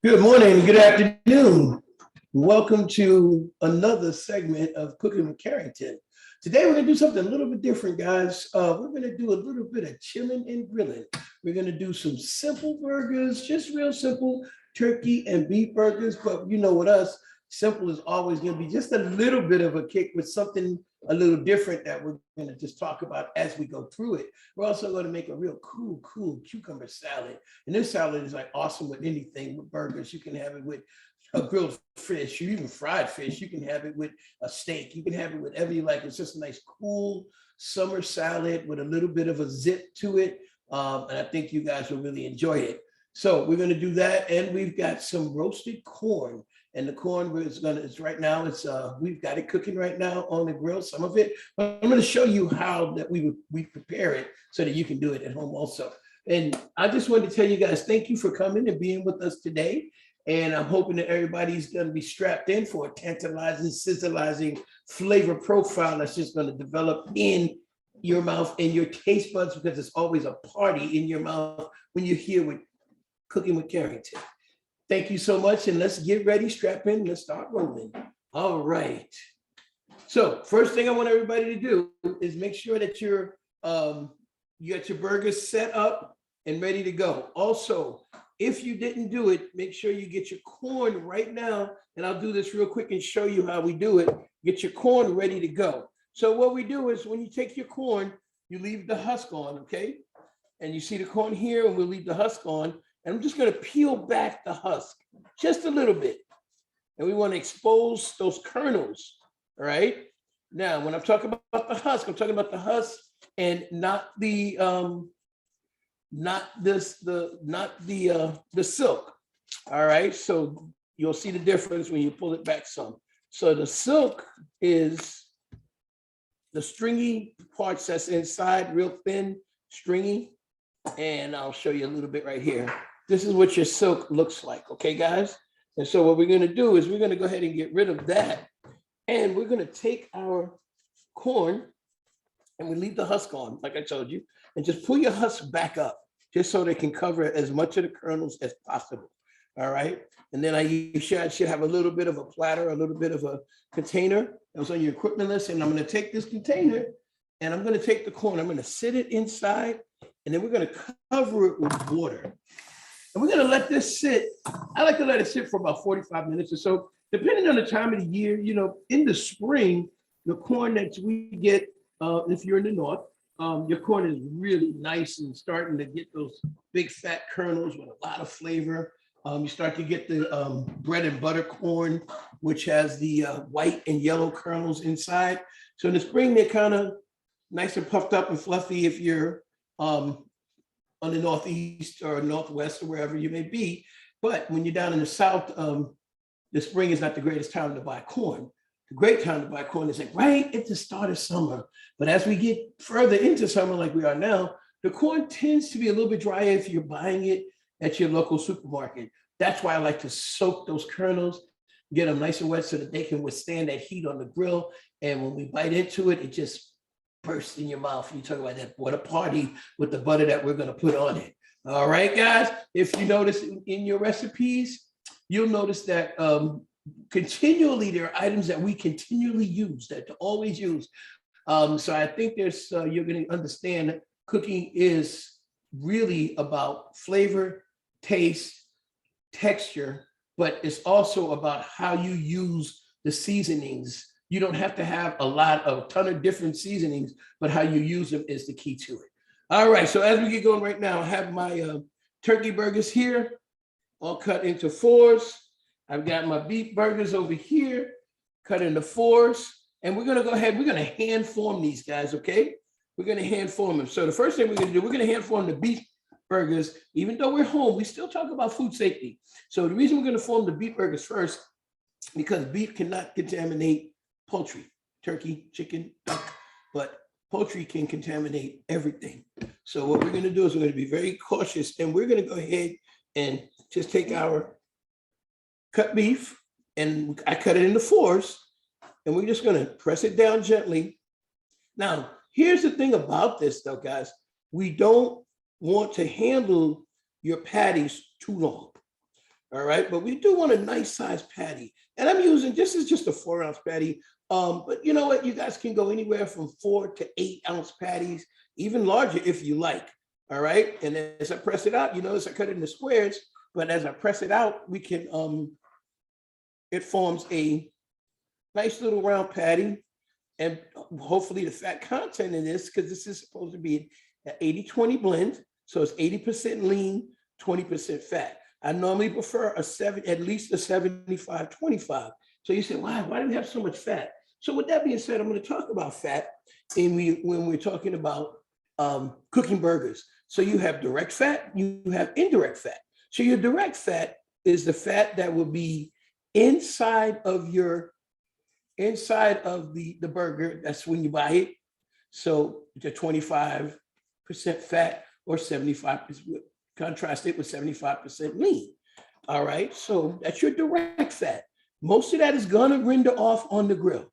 Good morning, good afternoon. Welcome to another segment of Cooking with Carrington. Today we're gonna do something a little bit different, guys. We're gonna do a little bit of chilling and grilling. We're gonna do some simple burgers, just real simple turkey and beef burgers. But you know, with us, simple is always gonna be just a little bit of a kick with something a little different that we're gonna just talk about as we go through it. We're also gonna make a real cool cucumber salad. And this salad is like awesome with anything with burgers. You can have it with a grilled fish, or even fried fish. You can have it with a steak. You can have it with whatever you like. It's just a nice, cool summer salad with a little bit of a zip to it. And I think you guys will really enjoy it. So we're gonna do that. And we've got some roasted corn. And the corn is right now, we've got it cooking right now on the grill, some of it. But I'm gonna show you how that we prepare it so that you can do it at home also. And I just wanted to tell you guys, thank you for coming and being with us today. And I'm hoping that everybody's going to be strapped in for a tantalizing, sizzling flavor profile that's just going to develop in your mouth and your taste buds, because it's always a party in your mouth when you're here with Cooking with Carrington. Thank you so much. And let's get ready, strap in, let's start rolling. All right. So first thing I want everybody to do is make sure that you got your burgers set up and ready to go. Also, if you didn't do it, make sure you get your corn right now. And I'll do this real quick and show you how we do it. Get your corn ready to go. So what we do is when you take your corn, you leave the husk on, okay? And you see the corn here, and we'll leave the husk on. And I'm just gonna peel back the husk just a little bit. And we wanna expose those kernels, all right? Now, when I'm talking about the husk, I'm talking about the husk and not the silk. All right, so you'll see the difference when you pull it back some. So the silk is the stringy parts that's inside, real thin, stringy. And I'll show you a little bit right here. This is what your silk looks like, okay, guys? And so what we're gonna do is we're gonna go ahead and get rid of that. And we're gonna take our corn and we leave the husk on, like I told you, and just pull your husk back up, just so they can cover as much of the kernels as possible, all right? And then I should have a little bit of a platter, a little bit of a container that was on your equipment list, and I'm gonna take this container, and I'm gonna take the corn, I'm gonna sit it inside, and then we're gonna cover it with water. And we're gonna let this sit. I like to let it sit for about 45 minutes or so, depending on the time of the year. You know, in the spring, the corn that we get, if you're in the north, your corn is really nice and starting to get those big fat kernels with a lot of flavor. You start to get the bread and butter corn, which has the white and yellow kernels inside. So in the spring, they're kind of nice and puffed up and fluffy if you're on the northeast or northwest or wherever you may be. But when you're down in the south, the spring is not the greatest time to buy corn. The great time to buy corn is like right at the start of summer. But as we get further into summer, like we are now, the corn tends to be a little bit drier if you're buying it at your local supermarket. That's why I like to soak those kernels, get them nice and wet so that they can withstand that heat on the grill. And when we bite into it, it just bursts in your mouth. You talk about that, what a party with the butter that we're gonna put on it. All right, guys, if you notice in your recipes, you'll notice that continually there are items that we continually use, that to always use. So I think there's you're going to understand that cooking is really about flavor, taste, texture, but it's also about how you use the seasonings. You don't have to have a ton of different seasonings, but how you use them is the key to it. All right, so as we get going right now, I have my turkey burgers here, all cut into fours. I've got my beef burgers over here, cut into fours. And we're gonna go ahead, we're gonna hand form these guys, okay? We're gonna hand form them. So the first thing we're gonna do, we're gonna hand form the beef burgers. Even though we're home, we still talk about food safety. So the reason we're gonna form the beef burgers first, because beef cannot contaminate poultry, turkey, chicken, duck, but poultry can contaminate everything. So what we're gonna do is we're gonna be very cautious, and we're gonna go ahead and just take our cut beef, and I cut it into fours, and we're just gonna press it down gently Now, here's the thing about this though, guys. We don't want to handle your patties too long. All right, but we do want a nice size patty. And I'm using, this is just a 4-ounce patty. But you know what? You guys can go anywhere from 4 to 8-ounce patties, even larger if you like. All right. And as I press it out, you notice I cut it into squares, but as I press it out, we can, it forms a nice little round patty. And hopefully the fat content in this, because this is supposed to be an 80-20 blend. So it's 80% lean, 20% fat. I normally prefer at least a 75-25. So you say, why do we have so much fat? So with that being said, I'm going to talk about fat when we're talking about cooking burgers. So you have direct fat, you have indirect fat. So your direct fat is the fat that will be inside of the burger. That's when you buy it. So the 25% fat or 75%, contrast it with 75% lean. All right, so that's your direct fat. Most of that is gonna render off on the grill.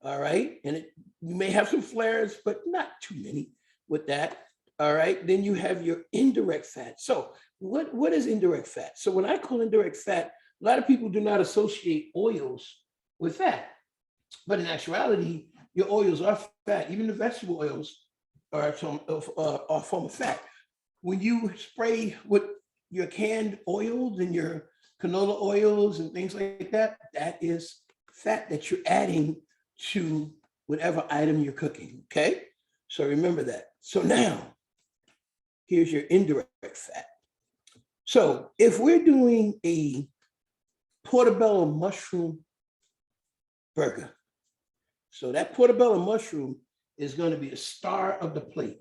All right, and you may have some flares, but not too many with that. All right, then you have your indirect fat. So what is indirect fat? So when I call indirect fat, a lot of people do not associate oils with fat. But in actuality, your oils are fat. Even the vegetable oils are a form of fat. When you spray with your canned oils and your canola oils and things like that, that is fat that you're adding to whatever item you're cooking, okay? So remember that. So now, here's your indirect fat. So if we're doing a portobello mushroom burger, so that portobello mushroom is going to be the star of the plate.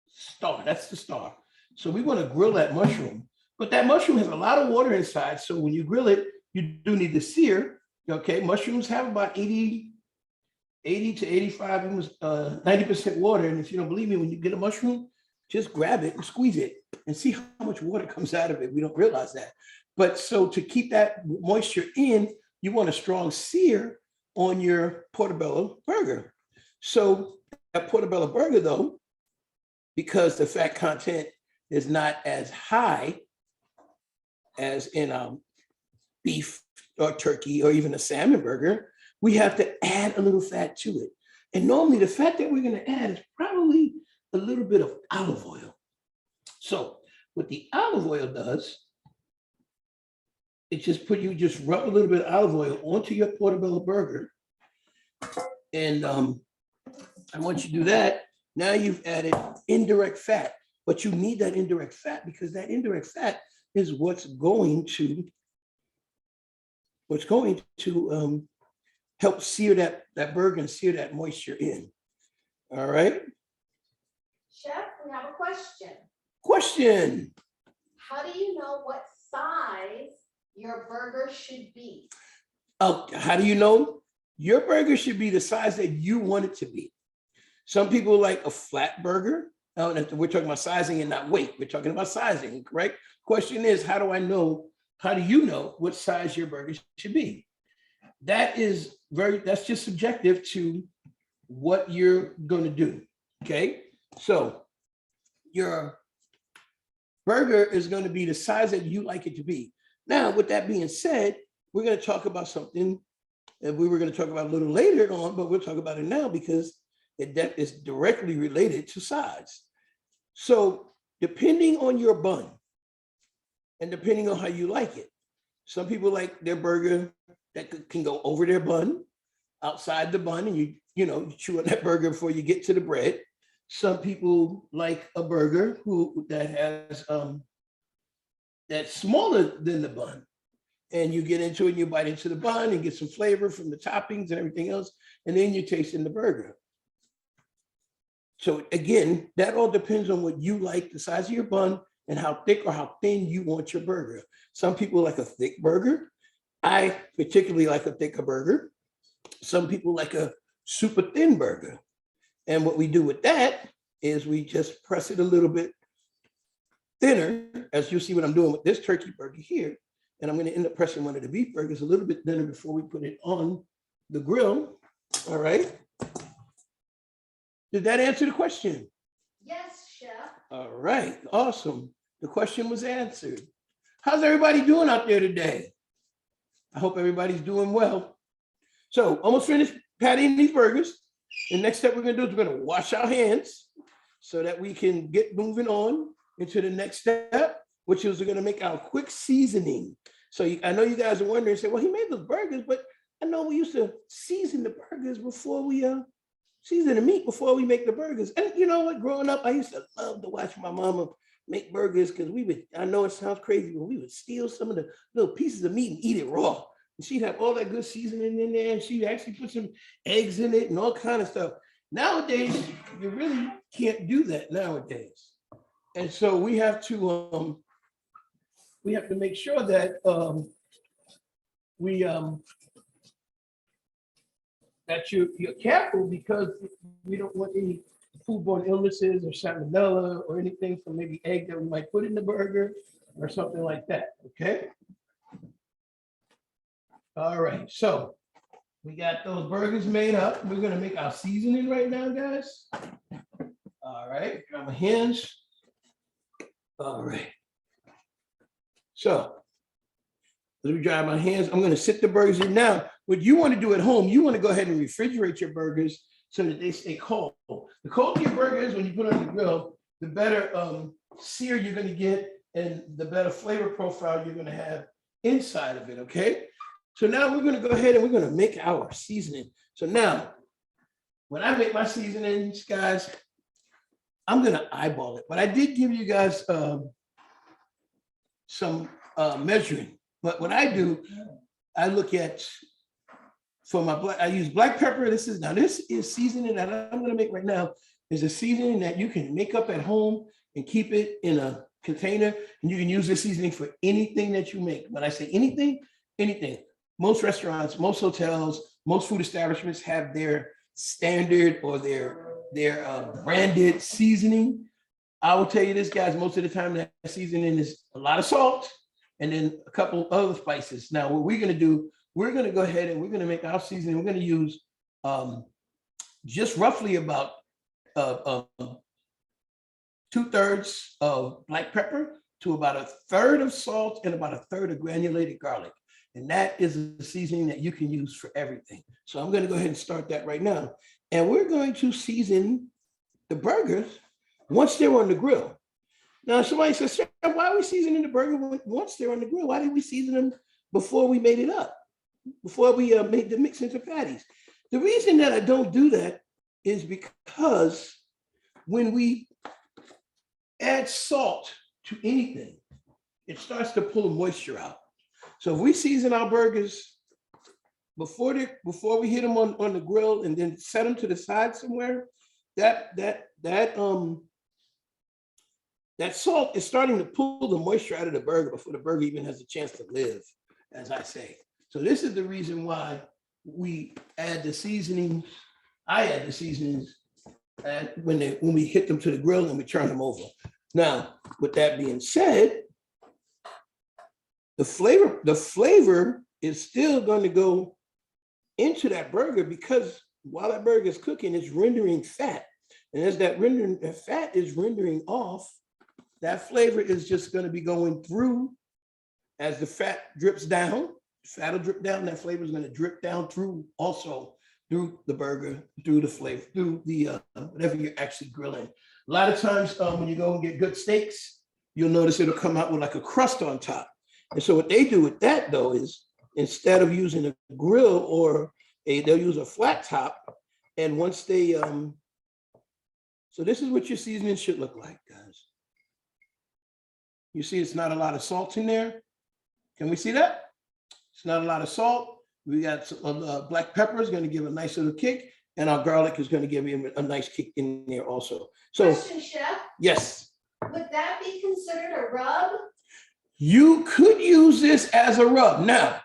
Star, that's the star. So we want to grill that mushroom, but that mushroom has a lot of water inside. So when you grill it, you do need to sear. Okay, mushrooms have about 80 to 85, almost 90% water. And if you don't believe me, when you get a mushroom, just grab it and squeeze it and see how much water comes out of it. We don't realize that. But so to keep that moisture in, you want a strong sear on your portobello burger. So that portobello burger though, because the fat content is not as high as in beef or turkey or even a salmon burger, we have to add a little fat to it. And normally the fat that we're going to add is probably a little bit of olive oil. So what the olive oil does, it you just rub a little bit of olive oil onto your portobello burger. And once you do that, now you've added indirect fat, but you need that indirect fat because that indirect fat is what's going to help sear that burger and sear that moisture in. All right. Chef, we have a question. Question. How do you know what size your burger should be? Oh, how do you know? Your burger should be the size that you want it to be. Some people like a flat burger. We're talking about sizing and not weight. We're talking about sizing, correct? Question is, how do you know what size your burger should be? That's just subjective to what you're going to do, okay? So your burger is going to be the size that you like it to be. Now, with that being said, we're going to talk about something that we were going to talk about a little later on, but we'll talk about it now because that is directly related to size. So depending on your bun and depending on how you like it, some people like their burger that can go over their bun, outside the bun, and you chew on that burger before you get to the bread. Some people like a burger that has that's smaller than the bun. And you get into it and you bite into the bun and get some flavor from the toppings and everything else. And then you're tasting the burger. So again, that all depends on what you like, the size of your bun and how thick or how thin you want your burger. Some people like a thick burger. I particularly like a thicker burger. Some people like a super thin burger. And what we do with that is we just press it a little bit thinner, as you see what I'm doing with this turkey burger here. And I'm going to end up pressing one of the beef burgers a little bit thinner before we put it on the grill. All right. Did that answer the question? Yes, chef. All right, awesome. The question was answered. How's everybody doing out there today? I hope everybody's doing well. So almost finished patting these burgers. The next step we're gonna do is we're gonna wash our hands so that we can get moving on into the next step, which is we're gonna make our quick seasoning. So I know you guys are wondering, say, well, he made those burgers, but I know we used to season the burgers before we season the meat before we make the burgers. And you know what? Growing up, I used to love to watch my mama make burgers because we would, I know it sounds crazy, but we would steal some of the little pieces of meat and eat it raw. And she'd have all that good seasoning in there, and she'd actually put some eggs in it and all kind of stuff. Nowadays, you really can't do that nowadays. And so we have to make sure that that you're careful, because we don't want any foodborne illnesses or salmonella or anything from maybe egg that we might put in the burger or something like that, okay? All right, so we got those burgers made up. We're gonna make our seasoning right now, guys. All right, got my hands. All right. So let me dry my hands. I'm gonna sit the burgers in now. What you want to do at home, you want to go ahead and refrigerate your burgers so that they stay cold. The colder your burger is when you put it on the grill, the better sear you're gonna get and the better flavor profile you're gonna have inside of it, okay? So now we're gonna go ahead and we're gonna make our seasoning. So now, when I make my seasonings, guys, I'm gonna eyeball it. But I did give you guys some measuring. But what I do, I look at, for my black, I use black pepper. This is seasoning that I'm gonna make right now. Is a seasoning that you can make up at home and keep it in a container. And you can use this seasoning for anything that you make. When I say anything, anything. Most restaurants, most hotels, most food establishments have their standard or their branded seasoning. I will tell you this, guys, most of the time that seasoning is a lot of salt and then a couple other spices. Now, what we're gonna do, we're gonna go ahead and we're gonna make our seasoning. We're gonna use just roughly about 2/3 of black pepper to about 1/3 of salt and about 1/3 of granulated garlic. And that is a seasoning that you can use for everything. So I'm gonna go ahead and start that right now. And we're going to season the burgers once they're on the grill. Now, somebody says, "Chef, why are we seasoning the burger once they're on the grill? Why did we season them before we made it up? Before we made the mix into patties?" The reason that I don't do that is because when we add salt to anything, it starts to pull the moisture out. So if we season our burgers before we hit them on the grill and then set them to the side somewhere, that salt is starting to pull the moisture out of the burger before the burger even has a chance to live, as I say. So this is the reason why we add the seasonings. I add the seasonings when we hit them to the grill and we turn them over. Now, with that being said, the flavor is still going to go into that burger, because while that burger is cooking, it's rendering fat. And as that fat is rendering off, that flavor is just going to be going through as the fat drips down. Fat will drip down, that flavor is going to drip down through the burger, through the flavor, through the whatever you're actually grilling. A lot of times when you go and get good steaks, you'll notice it'll come out with like a crust on top. And so what they do with that, though, is instead of using a grill they'll use a flat top. And once they, so this is what your seasoning should look like, guys. You see, it's not a lot of salt in there. Can we see that? It's not a lot of salt. We got black pepper is going to give a nice little kick, and our garlic is going to give you a nice kick in there also. So, Question, chef. Yes. Would that be considered a rub? You could use this as a rub. Now,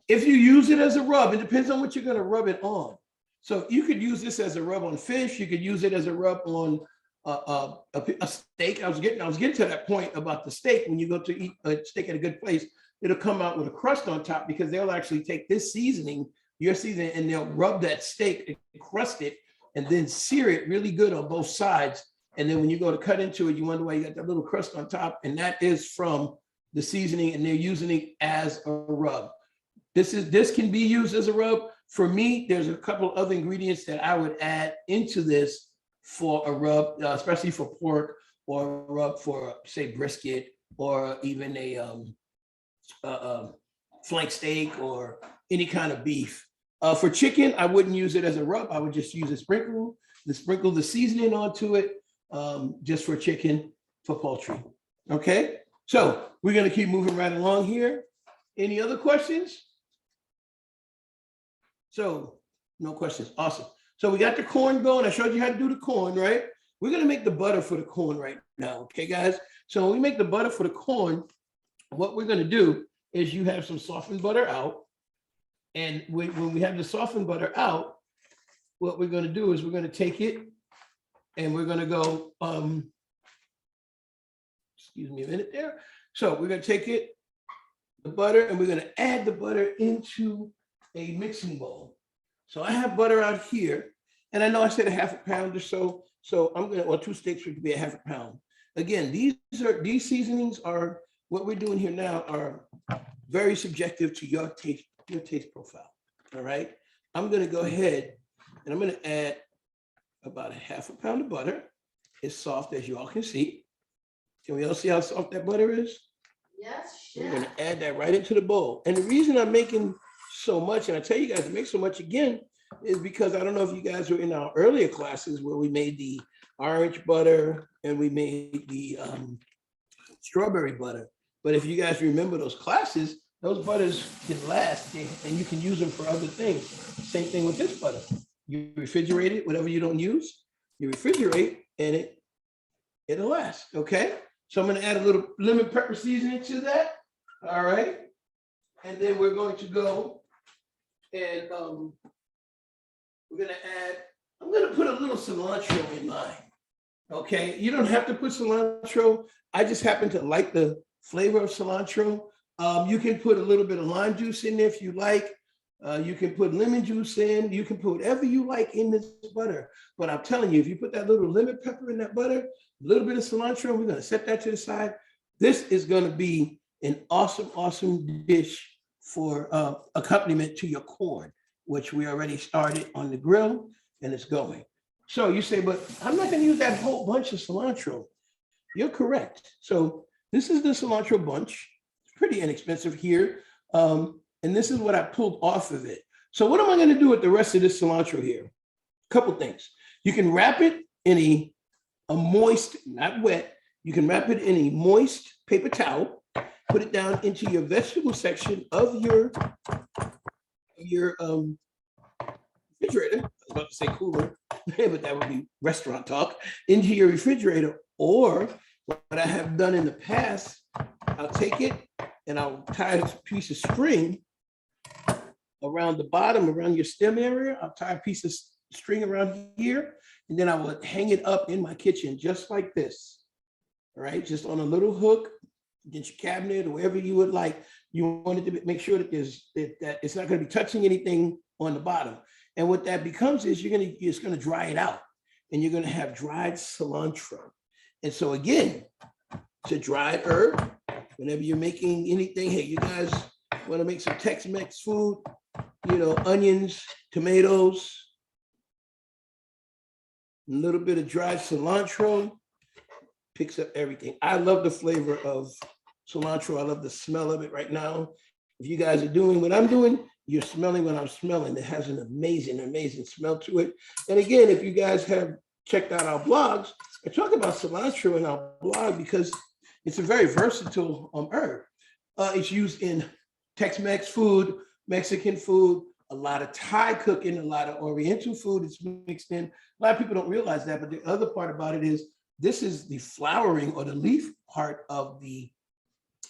if you use it as a rub, it depends on what you're going to rub it on. So you could use this as a rub on fish. You could use it as a rub on a steak. I was getting to that point about the steak. When you go to eat a steak at a good place, it'll come out with a crust on top, because they'll actually take this seasoning your seasoning, and they'll rub that steak, crust it, and then sear it really good on both sides. And then when you go to cut into it, you wonder why you got that little crust on top, and that is from the seasoning, and they're using it as a rub. This can be used as a rub. For me, there's a couple other ingredients that I would add into this for a rub, especially for pork, or a rub for, say, brisket, or even a flank steak, or any kind of beef. For chicken, I wouldn't use it as a rub. I would just use a sprinkle the seasoning onto it, just for chicken, for poultry. Okay, so we're gonna keep moving right along here. Any other questions? So no questions. Awesome. So we got the corn going. I showed you how to do the corn, right? We're gonna make the butter for the corn right now. Okay, guys. So when we make the butter for the corn, what we're gonna do is you have some softened butter out. And when we have the softened butter out, what we're gonna do is we're gonna take it and we're gonna go, excuse me a minute there. So we're gonna take it, the butter, and we're gonna add the butter into a mixing bowl. So I have butter out here, and I know I said a half a pound or so. So I'm gonna, or 2 sticks would be a half a pound. Again, these seasonings are, what we're doing here now are very subjective to your taste profile. All right. I'm gonna go ahead and I'm gonna add about a half a pound of butter. It's soft, as you all can see. Can we all see how soft that butter is? Yes, We're chef. gonna add that right into the bowl. And the reason I'm making so much, and I tell you guys to make so much again, is because I don't know if you guys were in our earlier classes where we made the orange butter and we made the strawberry butter. But if you guys remember those classes, those butters can last, and you can use them for other things. Same thing with this butter. You refrigerate it, whatever you don't use, you refrigerate, and it'll last. Okay. So I'm going to add a little lemon pepper seasoning to that. All right. And then we're going to go and we're going to add, I'm going to put a little cilantro in mine. Okay. You don't have to put cilantro. I just happen to like the flavor of cilantro. You can put a little bit of lime juice in there if you like. You can put lemon juice in. You can put whatever you like in this butter. But I'm telling you, if you put that little lemon pepper in that butter, a little bit of cilantro, we're going to set that to the side. This is going to be an awesome, awesome dish for accompaniment to your corn, which we already started on the grill and it's going. So you say, but I'm not going to use that whole bunch of cilantro. You're correct. So this is the cilantro bunch. It's pretty inexpensive here. And this is what I pulled off of it. So what am I going to do with the rest of this cilantro here? A couple things. You can wrap it in a moist, not wet. You can wrap it in a moist paper towel, put it down into your vegetable section of your refrigerator. I was about to say cooler, but that would be restaurant talk. Into your refrigerator, or what I have done in the past, I'll take it and I'll tie a piece of string around the bottom, around your stem area. I'll tie a piece of string around here, and then I will hang it up in my kitchen just like this. All right, just on a little hook against your cabinet or wherever you would like. You want it to make sure that that it's not going to be touching anything on the bottom. And what that becomes is it's going to dry it out, and you're going to have dried cilantro. And so again, it's a dried herb. Whenever you're making anything, hey, you guys want to make some Tex-Mex food, onions, tomatoes, a little bit of dried cilantro, picks up everything. I love the flavor of cilantro. I love the smell of it right now. If you guys are doing what I'm doing, you're smelling what I'm smelling. It has an amazing, amazing smell to it. And again, if you guys have checked out our blogs, I talk about cilantro in our blog because it's a very versatile herb. It's used in Tex-Mex food, Mexican food, a lot of Thai cooking, a lot of Oriental food is mixed in. A lot of people don't realize that, but the other part about it is this is the flowering or the leaf part of the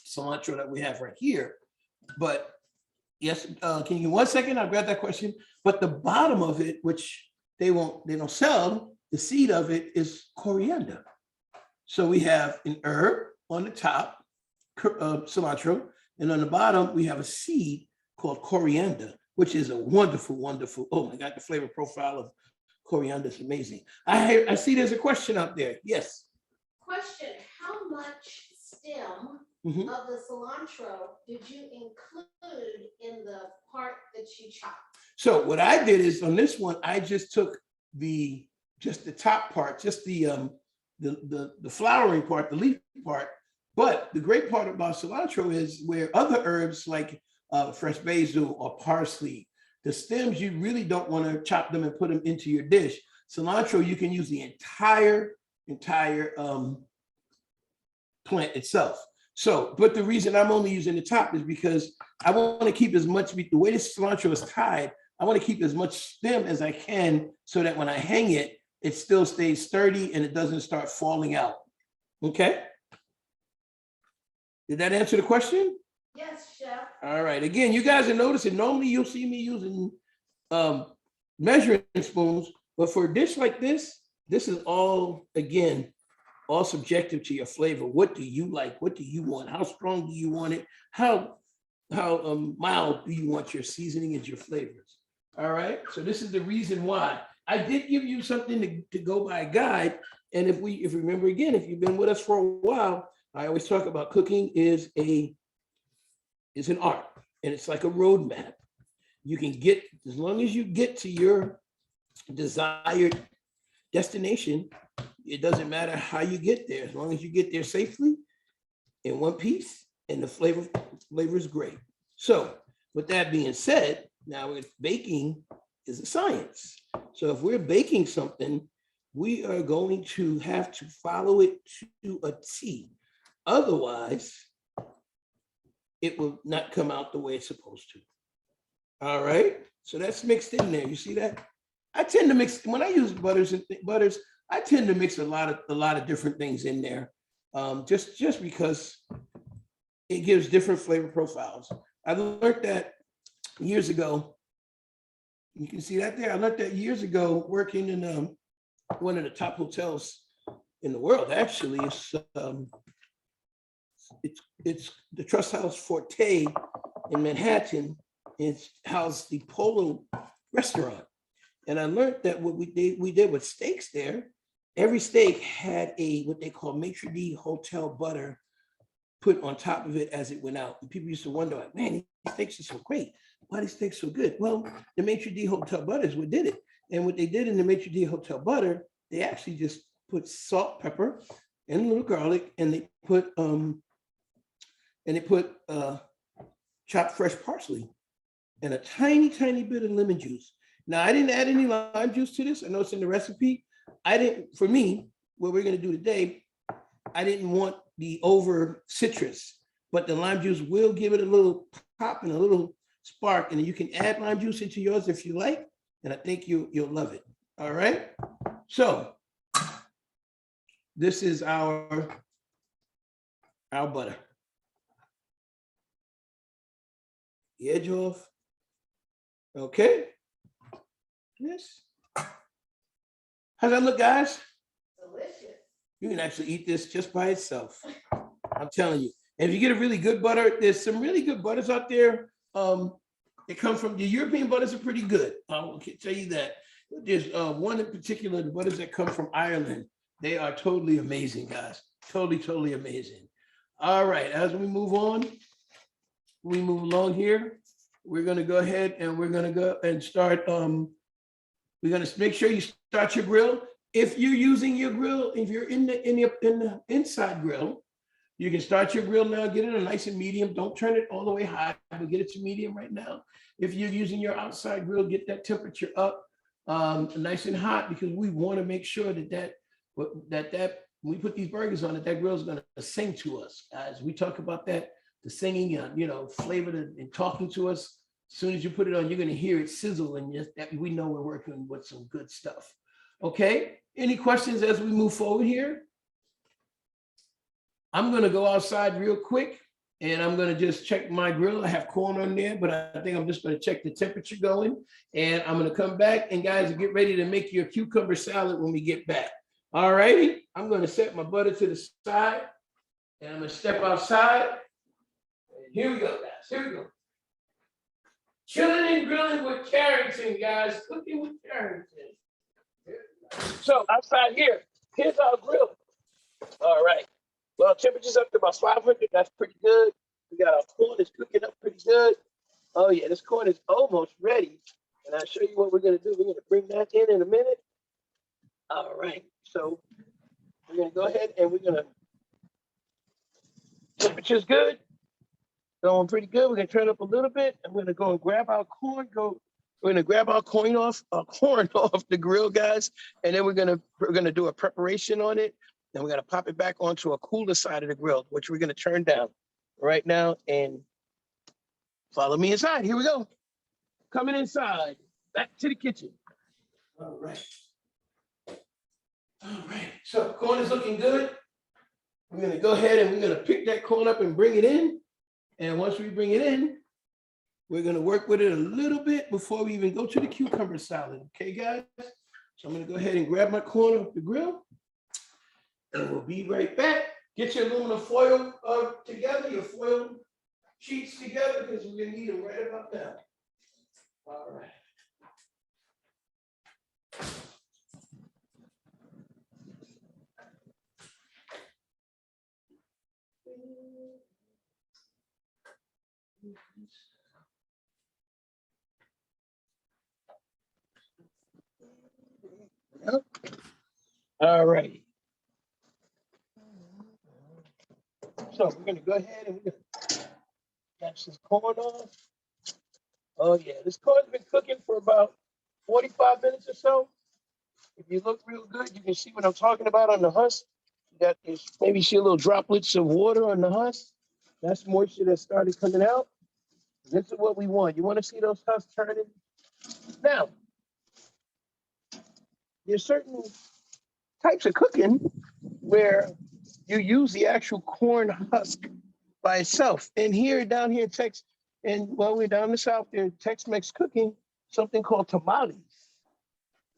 cilantro that we have right here. But yes, can you give me 1 second? I'll grab that question. But the bottom of it, which they don't sell, the seed of it is coriander. So we have an herb on the top, cilantro, and on the bottom we have a seed called coriander. which is a wonderful, wonderful, oh my God, the flavor profile of coriander is amazing. I see there's a question out there. Yes. Question, how much stem Mhm. of the cilantro did you include in the part that you chopped? So what I did is on this one, I just took just the top part, just the flowering part, the leaf part. But the great part about cilantro is where other herbs like fresh basil or parsley, the stems, you really don't want to chop them and put them into your dish. Cilantro, you can use the entire plant itself. So, but the reason I'm only using the top is because I want to keep as much, the way this cilantro is tied, I want to keep as much stem as I can so that when I hang it, it still stays sturdy and it doesn't start falling out. Okay? Did that answer the question? Yes, chef. All right. Again, you guys are noticing, normally you'll see me using measuring spoons, but for a dish like this is all, again, all subjective to your flavor. What do you like? What do you want? How strong do you want it? How mild do you want your seasoning and your flavors? All right. So this is the reason why I did give you something to go by a guide. And if you remember again, if you've been with us for a while, I always talk about cooking is an art, and it's like a roadmap. You can get, as long as you get to your desired destination, it doesn't matter how you get there, as long as you get there safely in one piece and the flavor is great. So with that being said, now with baking is a science. So if we're baking something, we are going to have to follow it to a T. Otherwise, it will not come out the way it's supposed to. All right. So that's mixed in there. You see that? I tend to mix, when I use butters, I tend to mix a lot of different things in there, just because it gives different flavor profiles. I learned that years ago. You can see that there. I learned that years ago working in one of the top hotels in the world. Actually, it's the Trust House Forte in Manhattan. It's housed the Polo restaurant. And I learned that what we did with steaks there, every steak had what they call maitre d' hotel butter put on top of it as it went out. And people used to wonder, like, man, these steaks are so great. Why are these steaks so good? Well, the maitre d' hotel butter is what did it. And what they did in the maitre d' hotel butter, they actually just put salt, pepper, and a little garlic, and they put chopped fresh parsley and a tiny, tiny bit of lemon juice. Now, I didn't add any lime juice to this. I know it's in the recipe. For me, what we're gonna do today, I didn't want the over citrus, but the lime juice will give it a little pop and a little spark, and you can add lime juice into yours if you like, and I think you'll love it. All right. So this is our butter. The edge off. Okay. Yes. How's that look, guys? Delicious. You can actually eat this just by itself. I'm telling you. And if you get a really good butter, there's some really good butters out there. They come from the European butters are pretty good. I can tell you that. There's one in particular, the butters that come from Ireland. They are totally amazing, guys. Totally, totally amazing. All right, as we move on, we move along here. We're gonna go ahead and we're gonna go and start. We're gonna make sure you start your grill. If you're using your grill, if you're in the inside grill, you can start your grill now. Get it a nice and medium. Don't turn it all the way high, but get it to medium right now. If you're using your outside grill, get that temperature up nice and hot, because we want to make sure that when we put these burgers on it, that grill is going to sing to us, guys. We talk about that, the singing, flavor and talking to us. As soon as you put it on, you're going to hear it sizzle, and we know we're working with some good stuff. Okay. Any questions as we move forward here? I'm going to go outside real quick, and I'm going to just check my grill. I have corn on there, but I think I'm just going to check the temperature going, and I'm going to come back, and guys, get ready to make your cucumber salad when we get back. All righty. I'm going to set my butter to the side, and I'm going to step outside. And here we go, guys. Here we go. Chillin and grilling with Carrington, guys. Cooking with Carrington. So outside here, here's our grill. All right. Well, temperature's up to about 500. That's pretty good. We got our corn is cooking up pretty good. Oh yeah, this corn is almost ready. And I'll show you what we're gonna do. We're gonna bring that in a minute. All right. So we're gonna go ahead and we're gonna. Temperature's good. Going pretty good. We're gonna turn up a little bit. I'm gonna go and grab our corn. We're gonna grab our corn off the grill, guys, and then we're gonna do a preparation on it. Then we're gonna pop it back onto a cooler side of the grill, which we're gonna turn down right now. And follow me inside. Here we go. Coming inside. Back to the kitchen. All right. All right. So corn is looking good. We're gonna go ahead and we're gonna pick that corn up and bring it in. And once we bring it in, we're gonna work with it a little bit before we even go to the cucumber salad. Okay, guys? So I'm gonna go ahead and grab my corn off the grill. And we'll be right back. Get your aluminum foil together, your foil sheets together, because we're gonna need them right about now. All right. All right. So we're gonna go ahead and we're gonna catch this corn off. Oh yeah, this corn's been cooking for about 45 minutes or so. If you look real good, you can see what I'm talking about on the husk. You got this, maybe see a little droplets of water on the husk. That's moisture that started coming out. This is what we want. You want to see those husks turning? Now, there's certain types of cooking where you use the actual corn husk by itself. And here, down here in Texas, and while we're down in the South, there's Tex-Mex cooking, something called tamales.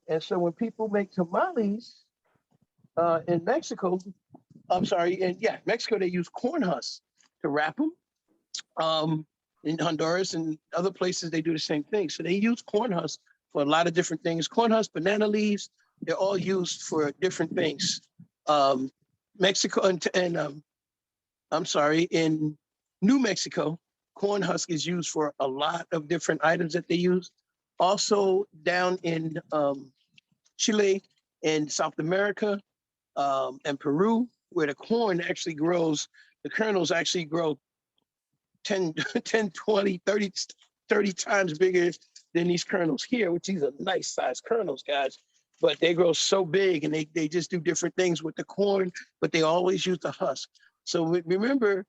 And so when people make tamales in Mexico, Mexico, they use corn husks to wrap them. In Honduras and other places, they do the same thing. So they use corn husks for a lot of different things. Corn husks, banana leaves, they're all used for different things. Mexico in New Mexico, corn husk is used for a lot of different items that they use. Also down in Chile and South America and Peru, where the corn actually grows, the kernels actually grow 10, 20, 30 times bigger than these kernels here, which these are nice sized kernels, guys. But they grow so big and they just do different things with the corn, but they always use the husk. So remember,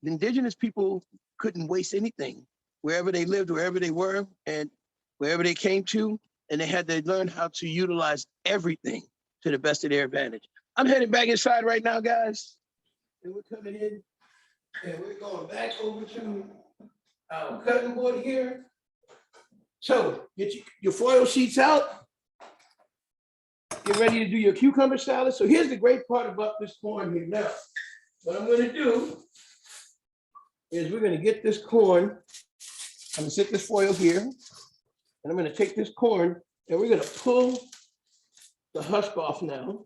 the indigenous people couldn't waste anything wherever they lived, wherever they were, and wherever they came to, and they had to learn how to utilize everything to the best of their advantage. I'm heading back inside right now, guys. And we're coming in and we're going back over to our cutting board here. So get your foil sheets out. Get ready to do your cucumber salad. So here's the great part about this corn here. Now, what I'm gonna do is we're gonna get this corn. I'm gonna set this foil here, and I'm gonna take this corn and we're gonna pull the husk off now.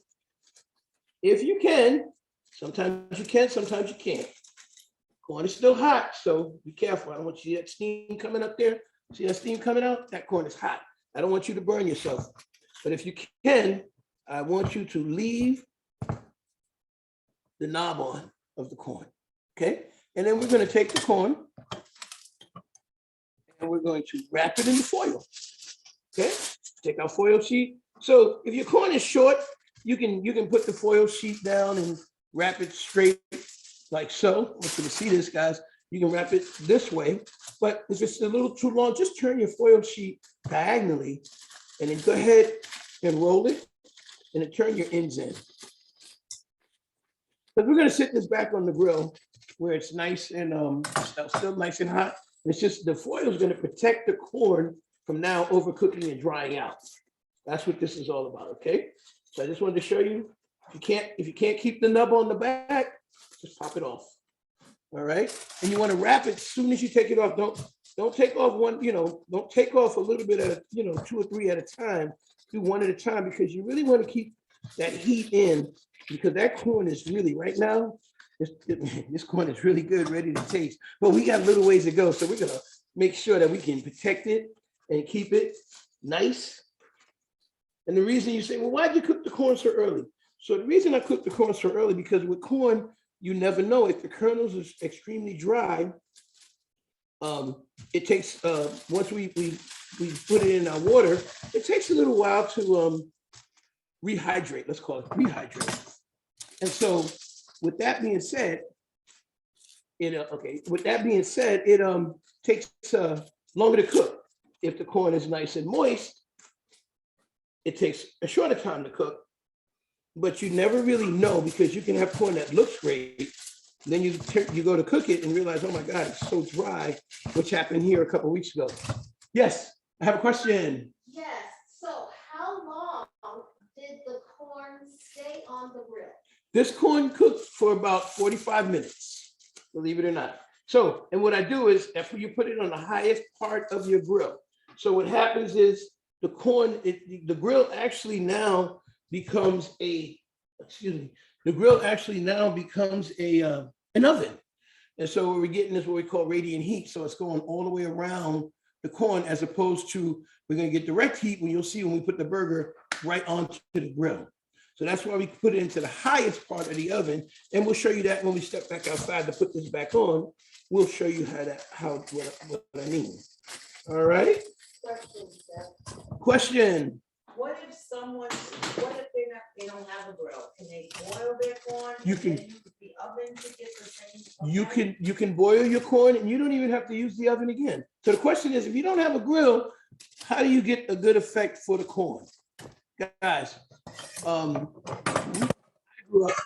If you can, sometimes you can, sometimes you can't. Corn is still hot, so be careful. I don't want you to see that steam coming up there. See that steam coming out? That corn is hot. I don't want you to burn yourself. But if you can, I want you to leave the knob on of the corn, okay? And then we're gonna take the corn and we're going to wrap it in the foil, okay? Take our foil sheet. So if your corn is short, you can put the foil sheet down and wrap it straight like so. I want you to see this, guys. You can wrap it this way, but if it's a little too long, just turn your foil sheet diagonally and then go ahead and roll it and then turn your ends in. Because we're gonna sit this back on the grill where it's nice and still nice and hot. It's just the foil is gonna protect the corn from now overcooking and drying out. That's what this is all about, okay? So I just wanted to show you, if you can't keep the nub on the back, just pop it off. All right, and you want to wrap it as soon as you take it off. don't take off one, don't take off a little bit at, 2 or 3 at a time. Do one at a time because you really want to keep that heat in because that corn is really right now. This corn is really good, ready to taste, but we got a little ways to go. So we're gonna make sure that we can protect it and keep it nice. And the reason you say, well, why'd you cook the corn so early? So the reason I cooked the corn so early because with corn, you never know if the kernels is extremely dry. It takes once we put it in our water, it takes a little while to rehydrate. Let's call it rehydrate. And so, with that being said, with that being said, it takes longer to cook. If the corn is nice and moist, it takes a shorter time to cook. But you never really know because you can have corn that looks great. Then you go to cook it and realize, oh my God, it's so dry, which happened here a couple of weeks ago. Yes, I have a question. Yes, so how long did the corn stay on the grill? This corn cooked for about 45 minutes, believe it or not. So, and what I do is after you put it on the highest part of your grill. So what happens is the corn, the grill actually now becomes an oven. And so what we're getting is what we call radiant heat. So it's going all the way around the corn as opposed to, we're gonna get direct heat when you'll see when we put the burger right onto the grill. So that's why we put it into the highest part of the oven. And we'll show you that when we step back outside to put this back on. We'll show you what I mean. All right. Question. What if they don't have a grill? Can they boil their corn? You can. And use the oven to get the same. You can boil your corn and you don't even have to use the oven again. So the question is, if you don't have a grill, how do you get a good effect for the corn? Guys, I grew up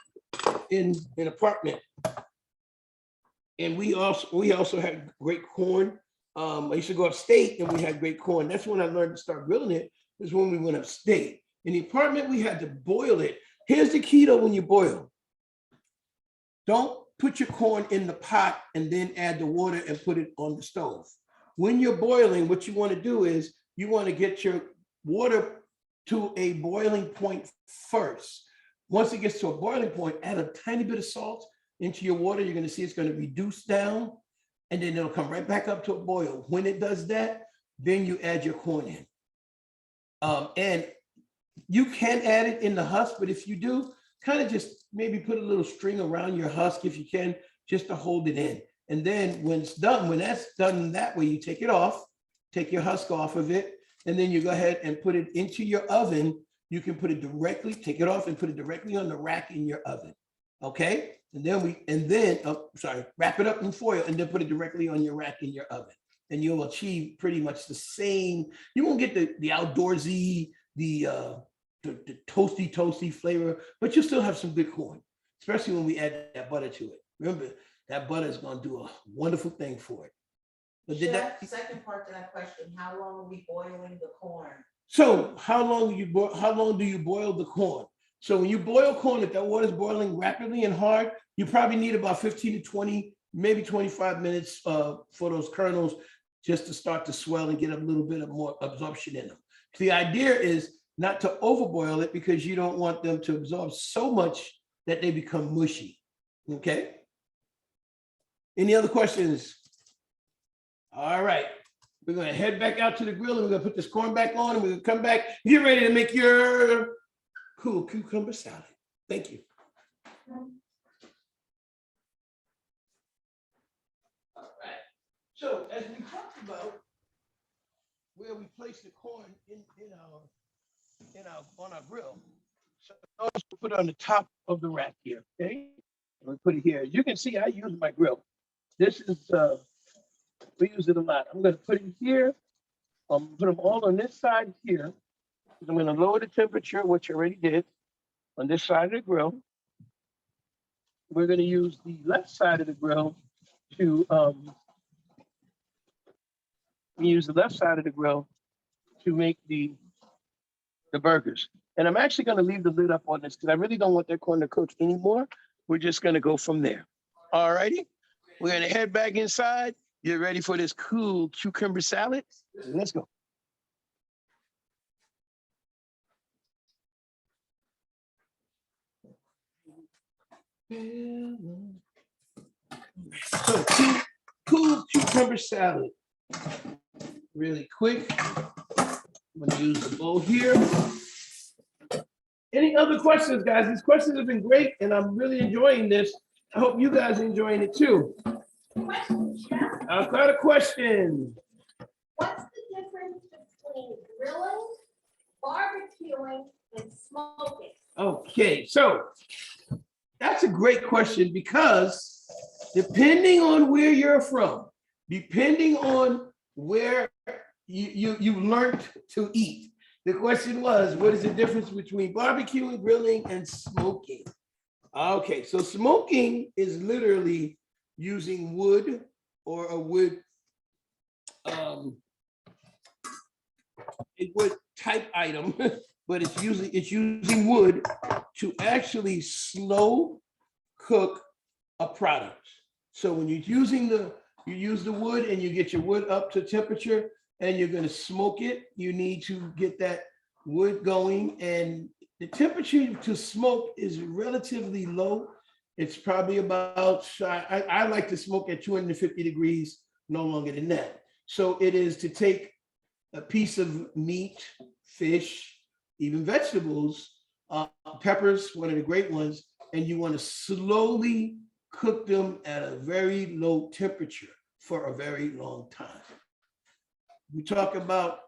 in an apartment, and we also had great corn. I used to go upstate, and we had great corn. That's when I learned to start grilling it. Is when we went upstate. In the apartment, we had to boil it. Here's the key though: when you boil, don't put your corn in the pot and then add the water and put it on the stove. When you're boiling, what you want to do is you want to get your water to a boiling point first. Once it gets to a boiling point, add a tiny bit of salt into your water. You're going to see it's going to reduce down, and then it'll come right back up to a boil. When it does that, then you add your corn in. And you can add it in the husk, but if you do, kind of just maybe put a little string around your husk if you can, just to hold it in. And then when that's done that way, you take it off, take your husk off of it, and then you go ahead and put it into your oven. You can put it directly, take it off and put it directly on the rack in your oven. Okay. And then wrap it up in foil and then put it directly on your rack in your oven. And you'll achieve pretty much the same. You won't get the outdoorsy, the toasty flavor, but you'll still have some good corn, especially when we add that butter to it. Remember, that butter is going to do a wonderful thing for it. But Second part to that question, how long are we boiling the corn? So how long do you boil the corn? So when you boil corn, if that water is boiling rapidly and hard, you probably need about 15 to 20, maybe 25 minutes for those kernels just to start to swell and get a little bit of more absorption in them. The idea is not to overboil it because you don't want them to absorb so much that they become mushy. Okay. Any other questions? All right. We're going to head back out to the grill and we're going to put this corn back on and we're going to come back, get ready to make your cool cucumber salad. Thank you. All right. So as we talked about where we place the corn on our grill, so also put it on the top of the rack here. Okay. We put it here. You can see I use my grill. This is we use it a lot. I'm going to put it here. Put them all on this side here. I'm going to lower the temperature, which I already did, on this side of the grill. We're going to use the left side of the grill to make the burgers. And I'm actually going to leave the lid up on this because I really don't want that corn to cook anymore. We're just going to go from there. All righty. We're going to head back inside Get ready for this cool cucumber salad? Let's go. So, cool cucumber salad. Really quick. I'm gonna use the bowl here. Any other questions, guys? These questions have been great, and I'm really enjoying this. I hope you guys are enjoying it too. Question, Chef. I've got a question. What's the difference between grilling, barbecuing, and smoking? Okay, so that's a great question because depending on where you're from, depending on where you learned to eat, the question was, what is the difference between barbecuing, grilling, and smoking? Okay, so smoking is literally using wood or a wood type item, but it's using wood to actually slow cook a product. So when you use the wood and you get your wood up to temperature and you're going to smoke it, you need to get that wood going, and the temperature to smoke is relatively low. It's probably about, I like to smoke at 250 degrees, no longer than that. So it is to take a piece of meat, fish, even vegetables, peppers, one of the great ones, and you want to slowly cook them at a very low temperature for a very long time. We talk about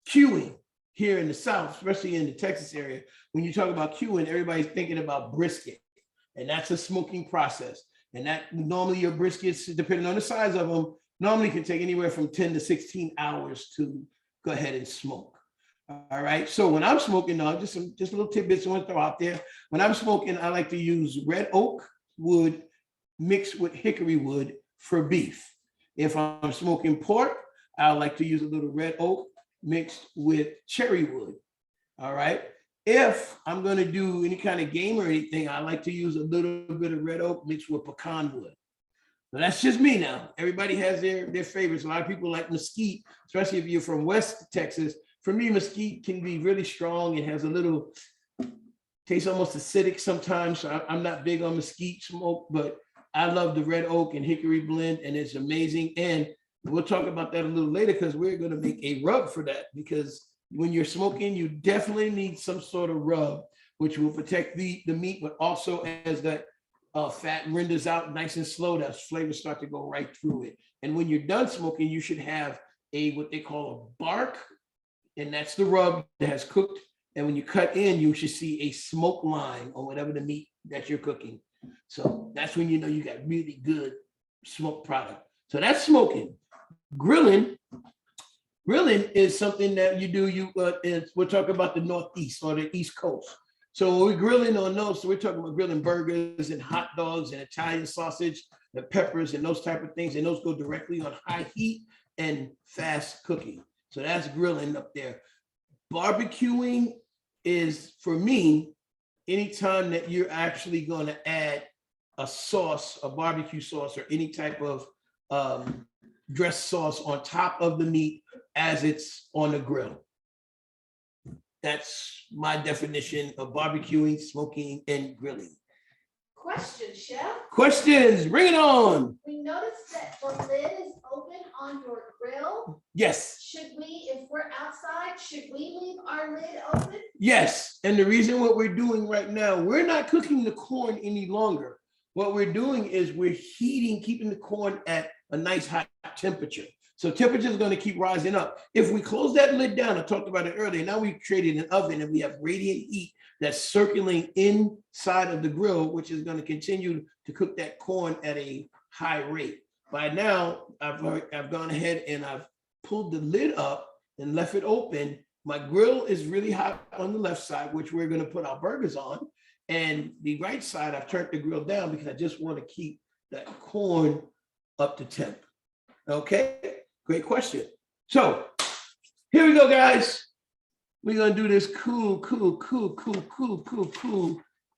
queuing here in the South, especially in the Texas area. When you talk about queuing, everybody's thinking about brisket, and that's a smoking process. And that normally your briskets, depending on the size of them, normally can take anywhere from 10 to 16 hours to go ahead and smoke. All right. So when I'm smoking, now just little tidbits I want to throw out there. When I'm smoking, I like to use red oak wood mixed with hickory wood for beef. If I'm smoking pork, I like to use a little red oak mixed with cherry wood. All right. If I'm going to do any kind of game or anything, I like to use a little bit of red oak mixed with pecan wood. Now, that's just me now. Everybody has their favorites. A lot of people like mesquite, especially if you're from West Texas. For me, mesquite can be really strong. It has a little, tastes almost acidic sometimes. So I'm not big on mesquite smoke, but I love the red oak and hickory blend, and it's amazing. And we'll talk about that a little later because we're going to make a rub for that, because when you're smoking, you definitely need some sort of rub, which will protect the meat, but also as that fat renders out nice and slow, that flavors start to go right through it. And when you're done smoking, you should have what they call a bark, and that's the rub that has cooked. And when you cut in, you should see a smoke line on whatever the meat that you're cooking. So that's when you know you got really good smoked product. So that's smoking. Grilling is something that you do. We're talking about the Northeast or the East Coast. So when we're grilling on those, so we're talking about grilling burgers and hot dogs and Italian sausage, the peppers and those type of things. And those go directly on high heat and fast cooking. So that's grilling up there. Barbecuing is, for me, anytime that you're actually going to add a sauce, a barbecue sauce, or any type of dressed sauce on top of the meat as it's on the grill. That's my definition of barbecuing, smoking, and grilling. Question, Chef. Questions, bring it on. We noticed that the lid is open on your grill. Yes. Should we, if we're outside, should we leave our lid open? Yes, and the reason what we're doing right now, we're not cooking the corn any longer. What we're doing is we're keeping the corn at a nice hot temperature. So temperature is going to keep rising up. If we close that lid down, I talked about it earlier, now we've created an oven and we have radiant heat that's circulating inside of the grill, which is going to continue to cook that corn at a high rate. By now, I've gone ahead and I've pulled the lid up and left it open. My grill is really hot on the left side, which we're going to put our burgers on. And the right side, I've turned the grill down because I just want to keep that corn up to temp. Okay, great question. So here we go, guys. We're going to do this cool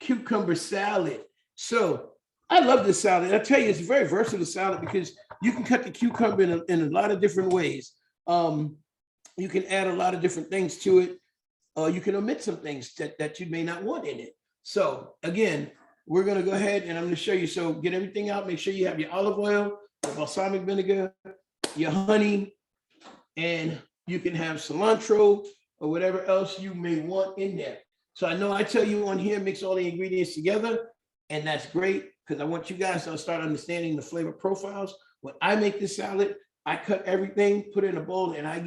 cucumber salad. So I love this salad. I tell you, it's a very versatile salad because you can cut the cucumber in a lot of different ways. You can add a lot of different things to it. You can omit some things that you may not want in it. So again, we're gonna go ahead and I'm gonna show you. So get everything out. Make sure you have your olive oil, your balsamic vinegar, your honey, and you can have cilantro or whatever else you may want in there. So I know I tell you on here, mix all the ingredients together, and that's great because I want you guys to start understanding the flavor profiles. When I make this salad, I cut everything, put it in a bowl, and I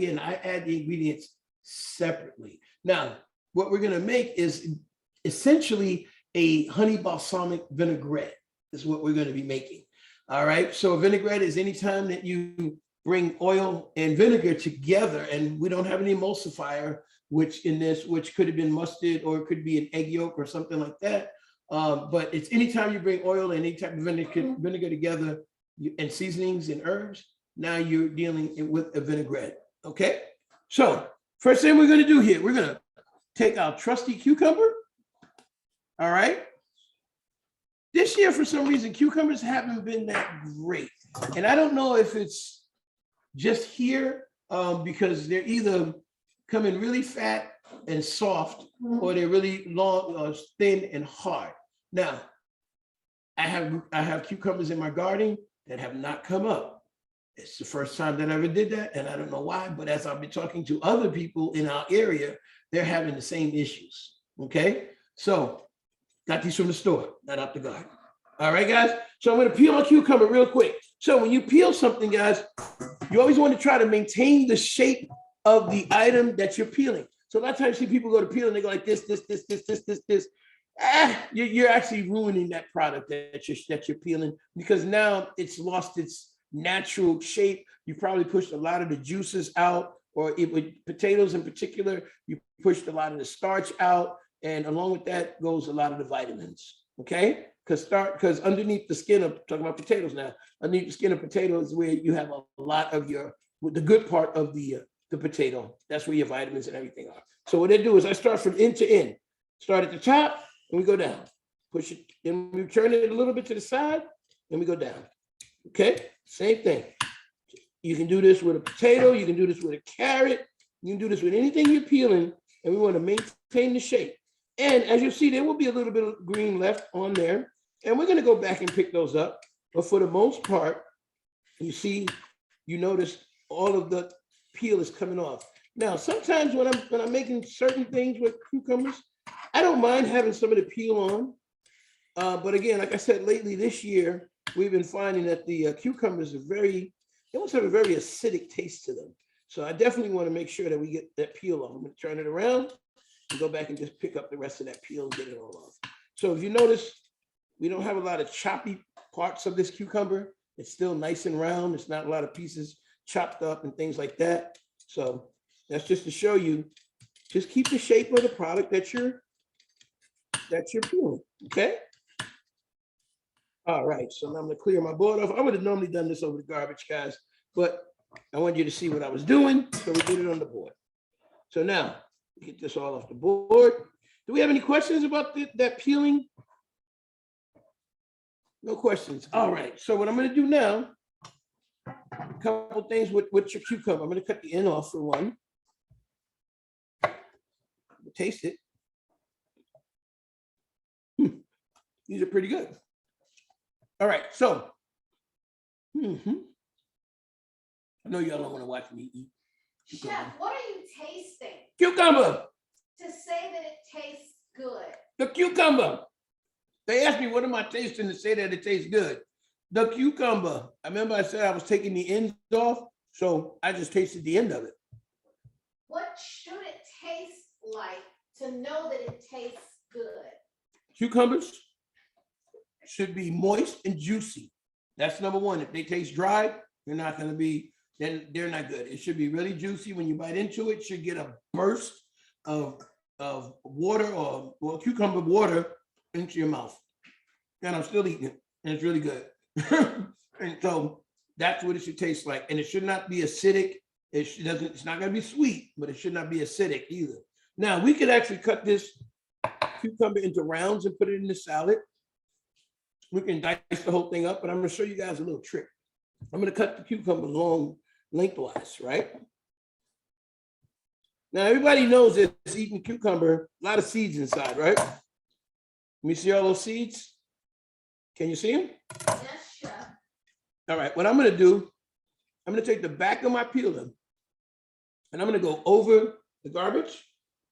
add the ingredients separately. Now, what we're gonna make is essentially a honey balsamic vinaigrette is what we're gonna be making. All right, so a vinaigrette is anytime that you bring oil and vinegar together, and we don't have an emulsifier, which could have been mustard or it could be an egg yolk or something like that. But it's anytime you bring oil and any type of vinegar together and seasonings and herbs, now you're dealing with a vinaigrette, okay? So first thing we're gonna do here, we're gonna take our trusty cucumber, all right? This year, for some reason, cucumbers haven't been that great. And I don't know if it's just here because they're either coming really fat and soft or they're really long, thin and hard. Now, I have cucumbers in my garden that have not come up. It's the first time that I ever did that, and I don't know why, but as I've been talking to other people in our area, they're having the same issues, okay? So, got these from the store, not out the garden. All right, guys? So I'm gonna peel my cucumber real quick. So when you peel something, guys, you always want to try to maintain the shape of the item that you're peeling. So a lot of times you see people go to peel and they go like this. You're actually ruining that product that you're peeling because now it's lost its natural shape. You probably pushed a lot of the juices out, or with potatoes in particular, you pushed a lot of the starch out, and along with that goes a lot of the vitamins. Okay, because underneath the skin of, talking about potatoes now, underneath the skin of potatoes is where you have a lot of the good part of the potato. That's where your vitamins and everything are. So what I do is I start from end to end. Start at the top and we go down. Push it, then we turn it a little bit to the side and we go down. Okay, same thing. You can do this with a potato, you can do this with a carrot, you can do this with anything you're peeling, and we want to maintain the shape. And as you see, there will be a little bit of green left on there, and we're going to go back and pick those up. But for the most part, you see, you notice all of the peel is coming off. Now, sometimes when I'm making certain things with cucumbers, I don't mind having some of the peel on. But again, like I said, lately this year, we've been finding that the cucumbers are they almost have a very acidic taste to them. So I definitely want to make sure that we get that peel off. I'm going to turn it around and go back and just pick up the rest of that peel and get it all off. So if you notice, we don't have a lot of choppy parts of this cucumber. It's still nice and round. It's not a lot of pieces chopped up and things like that. So that's just to show you, just keep the shape of the product that you're peeling, okay? All right, so now I'm gonna clear my board off. I would have normally done this over the garbage, guys, but I want you to see what I was doing, so we did it on the board. So now, get this all off the board. Do we have any questions about that peeling? No questions. All right, so what I'm gonna do now, a couple things with your cucumber. I'm gonna cut the end off for one. Taste it. These are pretty good. All right, so I know y'all don't want to watch me eat cucumber. Chef, what are you tasting Cucumber, to say that it tastes good? the cucumber. They asked me, what am I tasting to say that it tastes good? The cucumber. I remember I said I was taking the ends off, so I just tasted the end of it. What should it taste like to know that it tastes good? Cucumbers should be moist and juicy. That's number one. If they taste dry, they're not going to be, then they're not good. It should be really juicy. When you bite into it, should get a burst of water or cucumber water into your mouth. And I'm still eating it, and it's really good. And so that's what it should taste like. And it should not be acidic. It's not going to be sweet, but it should not be acidic either. Now we could actually cut this cucumber into rounds and put it in the salad. we can dice the whole thing up, but I'm gonna show you guys a little trick. I'm gonna cut the cucumber long lengthwise, right? Now, everybody knows that it's eating cucumber, a lot of seeds inside, right? Let me see all those seeds. Can you see them? Yes, chef. All right, what I'm gonna do, I'm gonna take the back of my peeler and I'm gonna go over the garbage.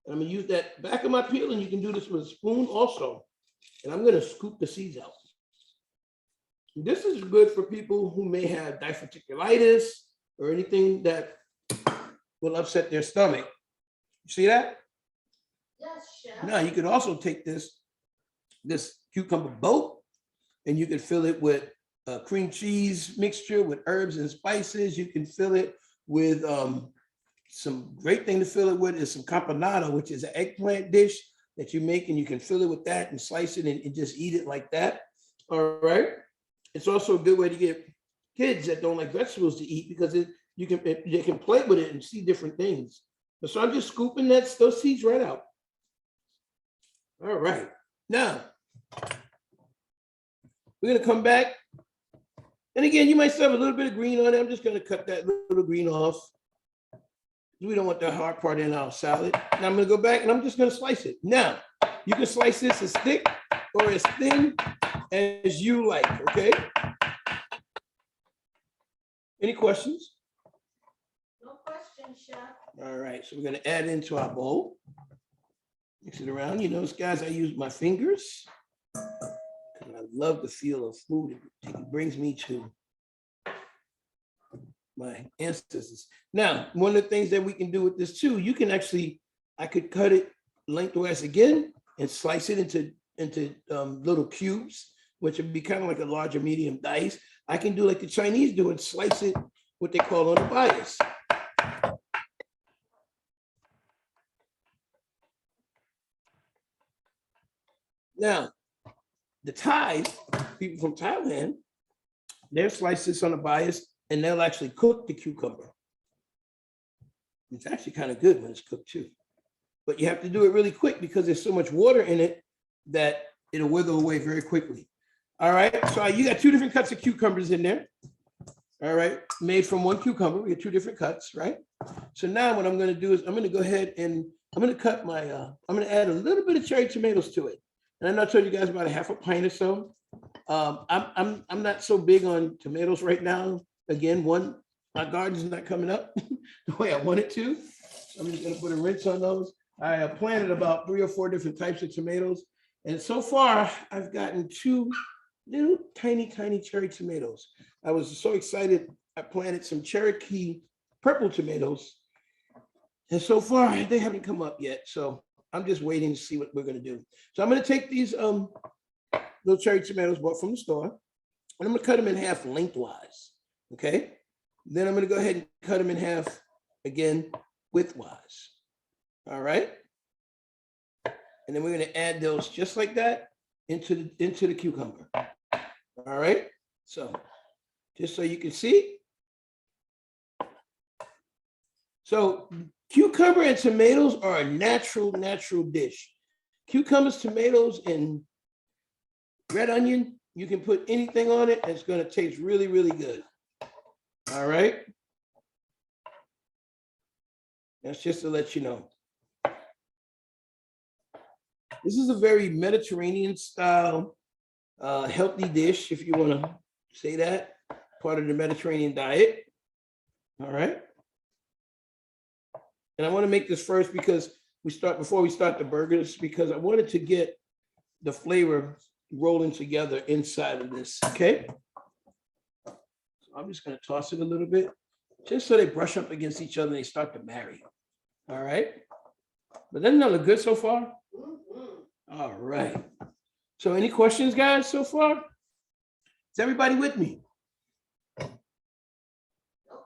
And I'm gonna use that back of my peel, and you can do this with a spoon also. And I'm gonna scoop the seeds out. This is good for people who may have diverticulitis or anything that will upset their stomach. You see that? Yes, chef. Now you could also take this cucumber boat and you can fill it with a cream cheese mixture with herbs and spices. You can fill it with some great thing to fill it with is some caponata, which is an eggplant dish that you make, and you can fill it with that and slice it and just eat it like that. All right. It's also a good way to get kids that don't like vegetables to eat because they can play with it and see different things. So I'm just scooping those seeds right out. All right. Now, we're gonna come back. And again, you might still have a little bit of green on it. I'm just gonna cut that little green off. We don't want the hard part in our salad. Now I'm gonna go back and I'm just gonna slice it. Now, you can slice this as thick or as thin as you like, okay? Any questions? No question, chef. All right, so we're gonna add into our bowl. Mix it around. You notice, guys, I use my fingers. And I love the feel of food. It brings me to my ancestors. Now, one of the things that we can do with this too, you can actually, I could cut it lengthwise again and slice it into little cubes, which would be kind of like a larger medium dice. I can do like the Chinese do and slice it, what they call on the bias. Now, the Thais, people from Thailand, they'll slice this on a bias and they'll actually cook the cucumber. It's actually kind of good when it's cooked too. But you have to do it really quick because there's so much water in it that it'll wither away very quickly. All right, so you got two different cuts of cucumbers in there. All right, made from one cucumber. We get two different cuts, right? So now what I'm gonna do is I'm gonna go ahead and I'm gonna cut my, I'm gonna add a little bit of cherry tomatoes to it. And I know I told you guys about a half a pint or so. I'm not so big on tomatoes right now. Again, my garden's not coming up the way I want it to. I'm just gonna put a rinse on those. I planted about 3 or 4 different types of tomatoes. And so far I've gotten 2 little tiny cherry tomatoes. I was so excited. I planted some Cherokee purple tomatoes. And so far they haven't come up yet. So I'm just waiting to see what we're gonna do. So I'm gonna take these little cherry tomatoes bought from the store, and I'm gonna cut them in half lengthwise, okay? Then I'm gonna go ahead and cut them in half again widthwise, all right? And then we're gonna add those just like that into the cucumber, all right? So just so you can see. So cucumber and tomatoes are a natural dish. Cucumbers, tomatoes, and red onion, you can put anything on it and it's gonna taste really good. All right. That's just to let you know. This is a very Mediterranean style, healthy dish, if you wanna say that, part of the Mediterranean diet. All right. And I wanna make this first because before we start the burgers, because I wanted to get the flavor rolling together inside of this, okay? So I'm just gonna toss it a little bit, just so they brush up against each other and they start to marry, all right? But doesn't that look good so far? All right. So any questions, guys, so far? Is everybody with me? No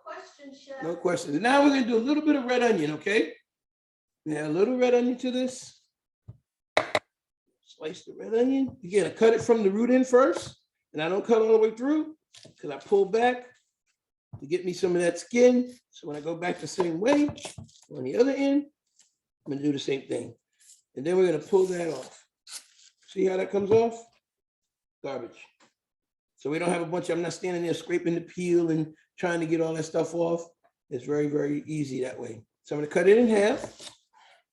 question, chef. No questions. And now we're gonna do a little bit of red onion, okay? Yeah, a little red onion to this. Slice the red onion. Again, I cut it from the root end first, and I don't cut all the way through because I pull back to get me some of that skin. So when I go back the same way on the other end, I'm gonna do the same thing. And then we're gonna pull that off. See how that comes off? Garbage. So we don't have a bunch, I'm not standing there scraping the peel and trying to get all that stuff off. It's very, very easy that way. So I'm gonna cut it in half.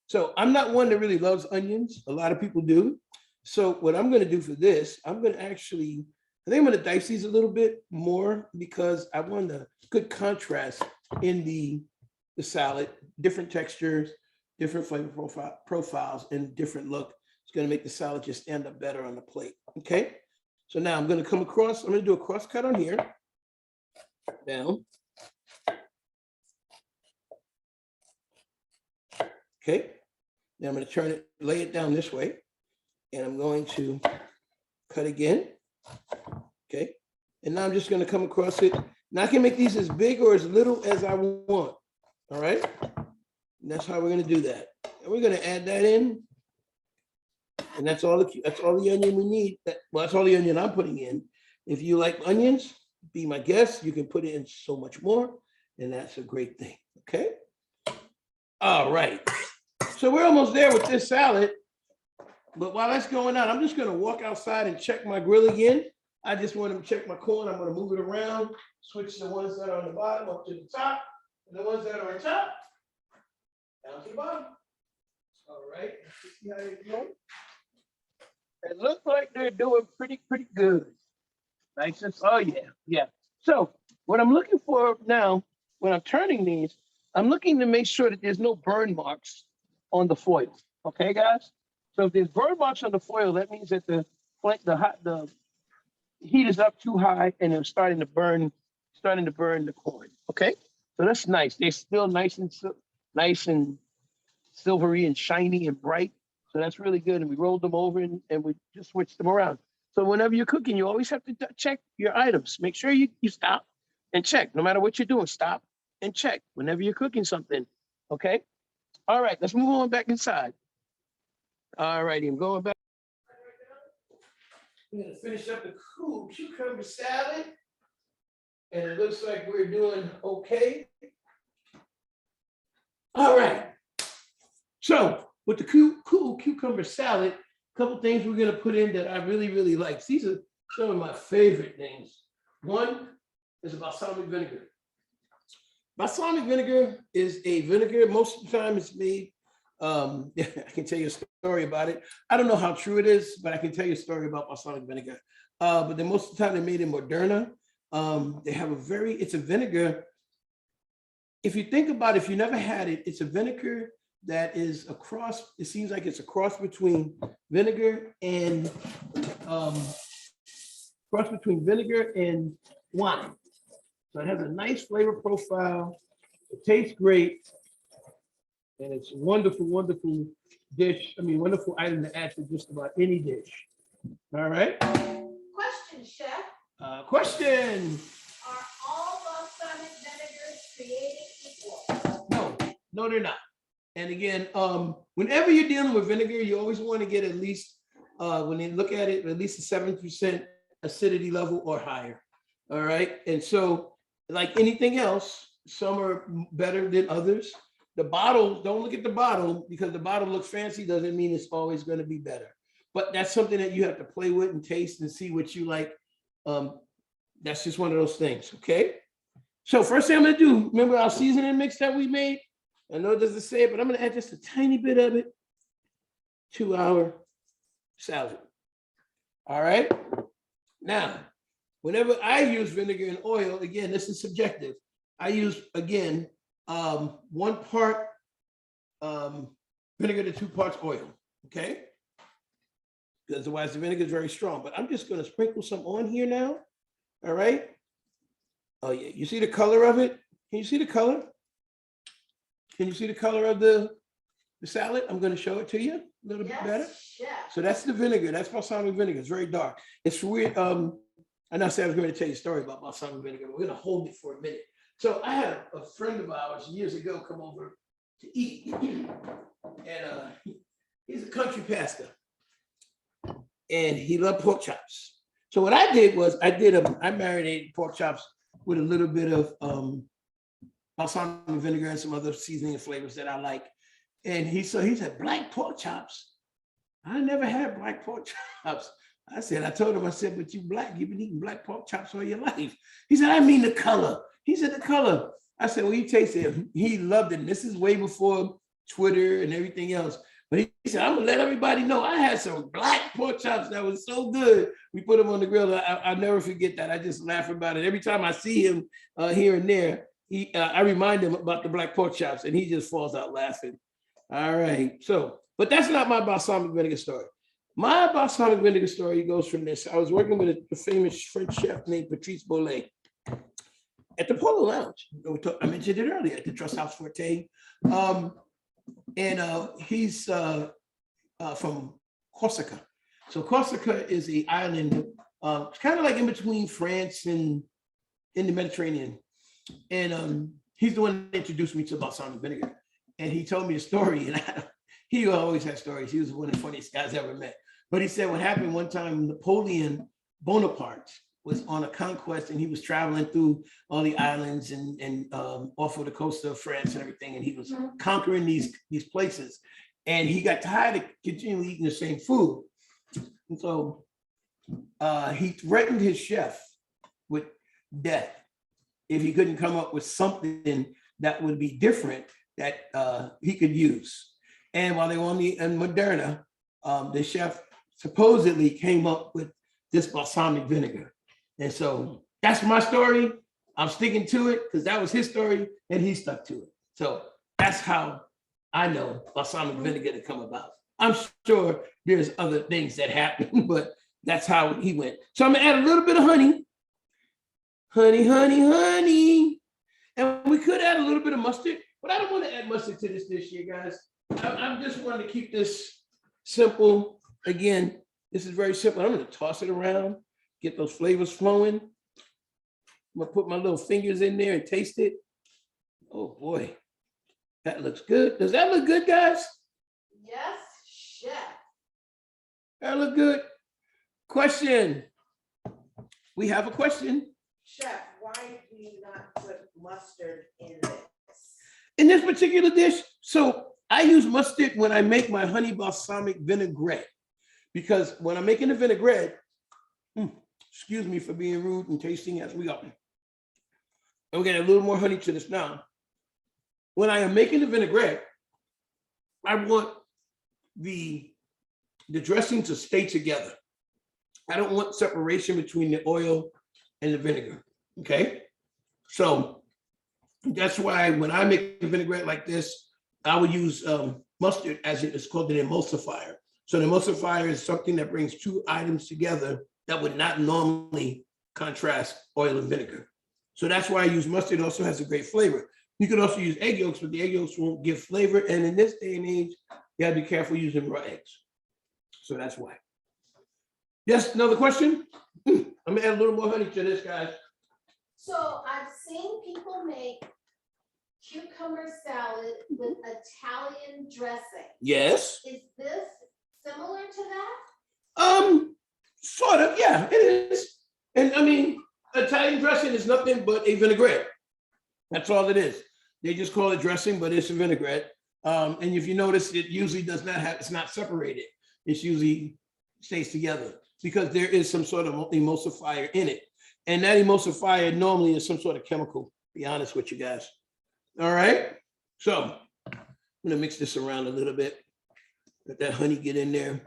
So I'm not one that really loves onions. A lot of people do. So what I'm gonna do for this, I'm gonna actually, I think I'm gonna dice these a little bit more because I want a good contrast in the salad, different textures, different flavor profiles, and different look. It's gonna make the salad just stand up better on the plate, okay? So now I'm gonna come across, I'm gonna do a cross cut on here, down. Okay, now I'm gonna turn it, lay it down this way, and I'm going to cut again, okay? And now I'm just gonna come across it. Now I can make these as big or as little as I want, all right? And that's how we're gonna do that. And we're gonna add that in. And that's all the onion we need. Well, that's all the onion I'm putting in. If you like onions, be my guest. You can put in so much more, and that's a great thing, okay? All right. So we're almost there with this salad. But while that's going on, I'm just gonna walk outside and check my grill again. I just want to check my corn. I'm gonna move it around, switch the ones that are on the bottom up to the top, and the ones that are on top, down to the bottom. All right, let's see how they go. It looks like they're doing pretty good. Nice and, oh yeah. So what I'm looking for now, when I'm turning these, I'm looking to make sure that there's no burn marks on the foil. Okay, guys? So if there's burn marks on the foil, that means that the heat is up too high and it's starting to burn the corn. Okay, so that's nice. They're still nice and silvery and shiny and bright. So that's really good. And we rolled them over and we just switched them around. So whenever you're cooking, you always have to check your items. Make sure you stop and check. No matter what you're doing, stop and check whenever you're cooking something. Okay. All right, let's move on back inside. All righty, I'm going back. I'm gonna finish up the cucumber salad. And it looks like we're doing okay. All right. So with the cool cucumber salad, a couple things we're gonna put in that I really like. These are some of my favorite things. One is balsamic vinegar. Balsamic vinegar is a vinegar. Most of the time it's made, I can tell you a story about it. I don't know how true it is, but I can tell you a story about balsamic vinegar. But then most of the time they're made in Moderna. They have it's a vinegar. If you think about it, if you never had it, it's a vinegar that is a cross, it seems like it's a cross between vinegar and wine. So it has a nice flavor profile. It tastes great. And it's a wonderful dish. I mean, wonderful item to add to just about any dish. All right. Question, chef. Question. Are all balsamic vinegars created equal? No, they're not. And again, whenever you're dealing with vinegar, you always want to get at least, when you look at it, at least a 7% acidity level or higher. All right. And so, like anything else, some are better than others. The bottle, don't look at the bottle because the bottle looks fancy, doesn't mean it's always going to be better. But that's something that you have to play with and taste and see what you like. That's just one of those things. Okay. So first thing I'm going to do, remember our seasoning mix that we made? I know it doesn't say it, but I'm going to add just a tiny bit of it to our salad. All right. Now, whenever I use vinegar and oil, again, this is subjective. I use, again, 1 part vinegar to 2 parts oil. Okay. Because otherwise the vinegar is very strong. But I'm just going to sprinkle some on here now. All right. Oh, yeah. You see the color of it? Can you see the color? Can you see the color of the salad? I'm going to show it to you a little bit better. Chef. So that's the vinegar. That's balsamic vinegar. It's very dark. It's weird. I know I said I was going to tell you a story about balsamic vinegar. We're going to hold it for a minute. So I had a friend of ours years ago come over to eat. And he's a country pastor. And he loved pork chops. So what I did was I marinated pork chops with a little bit of balsamic vinegar and some other seasoning and flavors that I like. And he said, black pork chops. I never had black pork chops. I told him, I said, but you black, you've been eating black pork chops all your life. He said, I mean the color. He said, the color. I said, well, you taste it. He loved it. And this is way before Twitter and everything else. But he said, I'm gonna let everybody know I had some black pork chops that was so good. We put them on the grill. I'll never forget that. I just laugh about it. Every time I see him here and there, I remind him about the black pork chops and he just falls out laughing. All right. So, but that's not my balsamic vinegar story. My balsamic vinegar story goes from this. I was working with a famous French chef named Patrice Bollet at the Polo Lounge. I mentioned it earlier at the Trust House Forte. He's from Corsica. So Corsica is an island, it's kind of like in between France and in the Mediterranean. And he's the one that introduced me to balsamic vinegar. And he told me a story, and he always had stories. He was one of the funniest guys I ever met. But he said what happened one time, Napoleon Bonaparte was on a conquest and he was traveling through all the islands and off of the coast of France and everything. And he was conquering these places. And he got tired of continually eating the same food. And so he threatened his chef with death if he couldn't come up with something that would be different that he could use. And while they were on the Moderna, the chef supposedly came up with this balsamic vinegar. And so that's my story. I'm sticking to it because that was his story and he stuck to it. So that's how I know balsamic vinegar to come about. I'm sure there's other things that happen, but that's how he went. So I'm gonna add a little bit of honey. Honey, honey, honey. And we could add a little bit of mustard, but I don't want to add mustard to this dish here, guys. I'm just wanting to keep this simple. Again, this is very simple. I'm going to toss it around, get those flavors flowing. I'm going to put my little fingers in there and taste it. Oh boy, that looks good. Does that look good, guys? Yes, chef. That look good. Question. We have a question. Chef, why do you not put mustard in this? In this particular dish, so I use mustard when I make my honey balsamic vinaigrette. Because when I'm making the vinaigrette, excuse me for being rude and tasting as we go. I'm getting a little more honey to this now. When I am making the vinaigrette, I want the dressing to stay together. I don't want separation between the oil and the vinegar, okay? So that's why when I make a vinaigrette like this, I would use mustard as it's called an emulsifier. So an emulsifier is something that brings two items together that would not normally contrast oil and vinegar. So that's why I use mustard. It also has a great flavor. You could also use egg yolks, but the egg yolks won't give flavor. And in this day and age, you gotta be careful using raw eggs. So that's why. Yes, another question? I'm gonna add a little more honey to this, guys. So I've seen people make cucumber salad with Italian dressing. Yes. Is this similar to that? Sort of, yeah, it is. And I mean, Italian dressing is nothing but a vinaigrette. That's all it is. They just call it dressing, but it's a vinaigrette. And if you notice, it usually does not have, it's not separated. It's usually stays together because there is some sort of emulsifier in it. And that emulsifier normally is some sort of chemical, to be honest with you guys. All right. So I'm gonna mix this around a little bit. Let that honey get in there.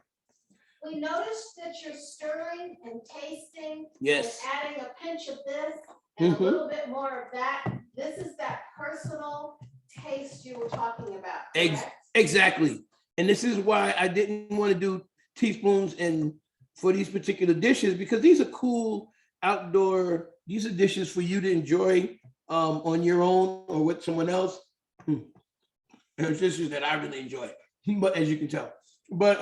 We noticed that you're stirring and tasting. Yes. And adding a pinch of this and a little bit more of that. This is that personal taste you were talking about. Exactly. And this is why I didn't want to do teaspoons and for these particular dishes, because these are cool outdoor, these are dishes for you to enjoy on your own or with someone else. There's dishes that I really enjoy, but as you can tell, but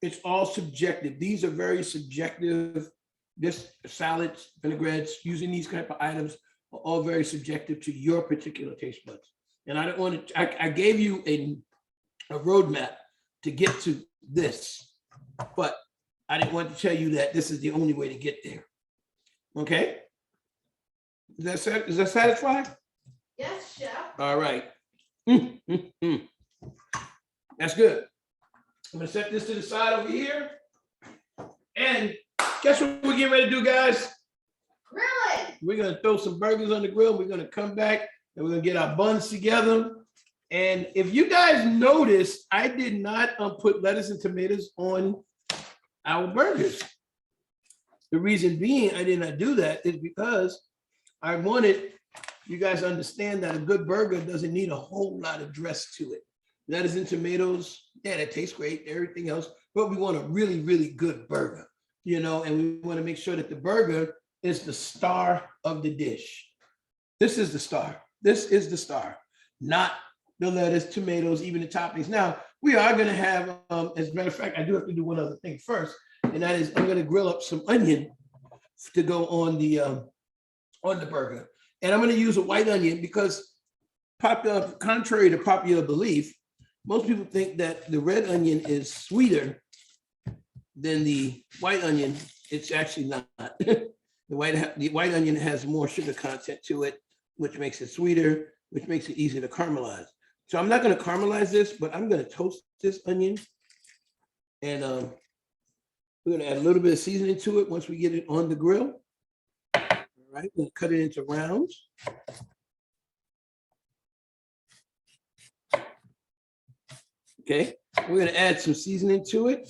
it's all subjective. These are very subjective. This salads, vinaigrettes, using these type of items are all very subjective to your particular taste buds. And I don't want to, I gave you a roadmap to get to this, but I didn't want to tell you that this is the only way to get there. Okay? Is that satisfied? Yes, chef. All right. That's good. I'm gonna set this to the side over here. guess what we're getting ready to do, guys? Grillin. We're gonna throw some burgers on the grill. We're gonna come back and we're gonna get our buns together. And if you guys notice, I did not put lettuce and tomatoes on our burgers. The reason being I did not do that is because I wanted you guys to understand that a good burger doesn't need a whole lot of dress to it. Lettuce and tomatoes, yeah, that tastes great, everything else, but we want a really, really good burger, you know, and we want to make sure that the burger is the star of the dish. This is the star. This is the star, not the lettuce, tomatoes, even the toppings. Now, we are going to have, as a matter of fact, I do have to do one other thing first, and that is I'm going to grill up some onion to go on the burger. And I'm going to use a white onion because, contrary to popular belief, most people think that the red onion is sweeter than the white onion. It's actually not. The white onion has more sugar content to it, which makes it sweeter, which makes it easier to caramelize. So I'm not going to caramelize this, but I'm going to toast this onion. And we're going to add a little bit of seasoning to it once we get it on the grill. All right, we'll cut it into rounds. Okay, we're going to add some seasoning to it.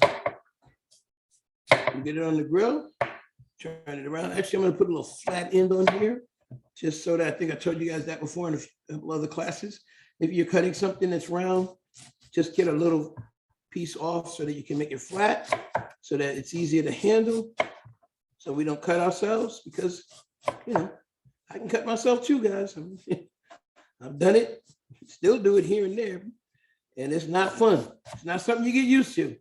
Get it on the grill, turn it around. Actually, I'm going to put a little flat end on here, just so that I think I told you guys that before in a couple other classes. If you're cutting something that's round, just get a little piece off so that you can make it flat, so that it's easier to handle, so we don't cut ourselves, because, you know, I can cut myself too, guys. I've done it, still do it here and there, and it's not fun. It's not something you get used to.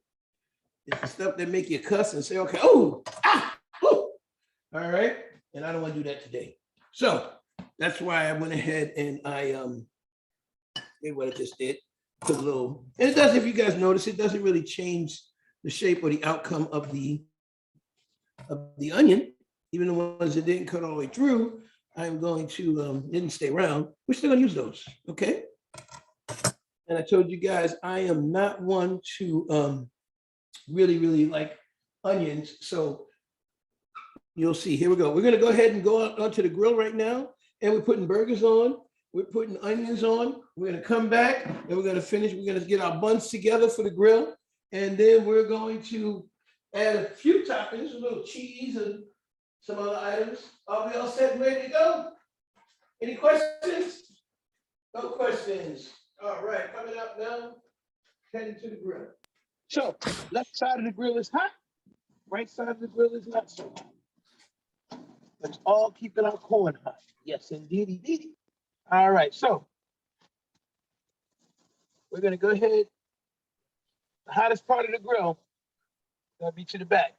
It's the stuff that make you cuss and say, okay, oh, ah, oh. All right, and I don't want to do that today. So that's why I went ahead and I did what I just did. Put a little, and it does, if you guys notice, it doesn't really change the shape or the outcome of the onion. Even the ones that didn't cut all the way through, I'm going to, didn't stay around. We're still gonna use those, okay? And I told you guys, I am not one to really, really like onions. So you'll see, here we go. We're gonna go ahead and go out onto the grill right now, and we're putting burgers on. We're putting onions on. We're gonna come back and we're gonna finish. We're gonna get our buns together for the grill. And then we're going to add a few toppings, a little cheese and some other items. Are we all set and ready to go? Any questions? No questions. All right, coming up now, heading to the grill. So left side of the grill is hot. Right side of the grill is not so hot. Let's all keep it our corn hot. Yes, indeedy, indeedy. All right, so we're gonna go ahead. The hottest part of the grill gonna be to the back.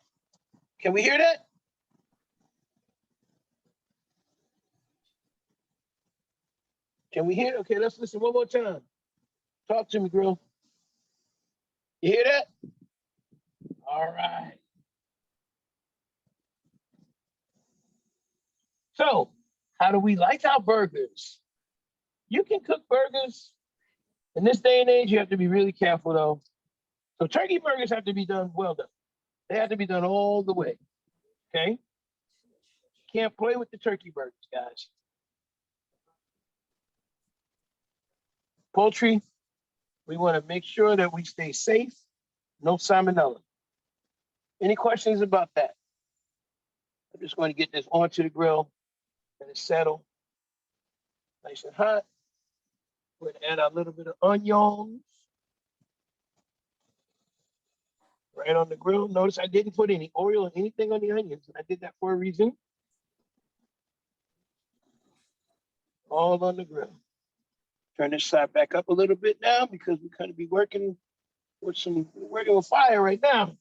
Can we hear that? Can we hear? Okay, let's listen one more time. Talk to me, grill. You hear that? All right. So, how do we like our burgers? You can cook burgers. In this day and age, you have to be really careful, though. So turkey burgers have to be done well done. They have to be done all the way, okay? Can't play with the turkey burgers, guys. Poultry, we want to make sure that we stay safe, no salmonella. Any questions about that? I'm just going to get this onto the grill and it's settled. Nice and hot. We're going to add a little bit of onions right on the grill. Notice I didn't put any oil or anything on the onions. I did that for a reason. All on the grill. Turn this side back up a little bit now because we're going to be working with fire right now.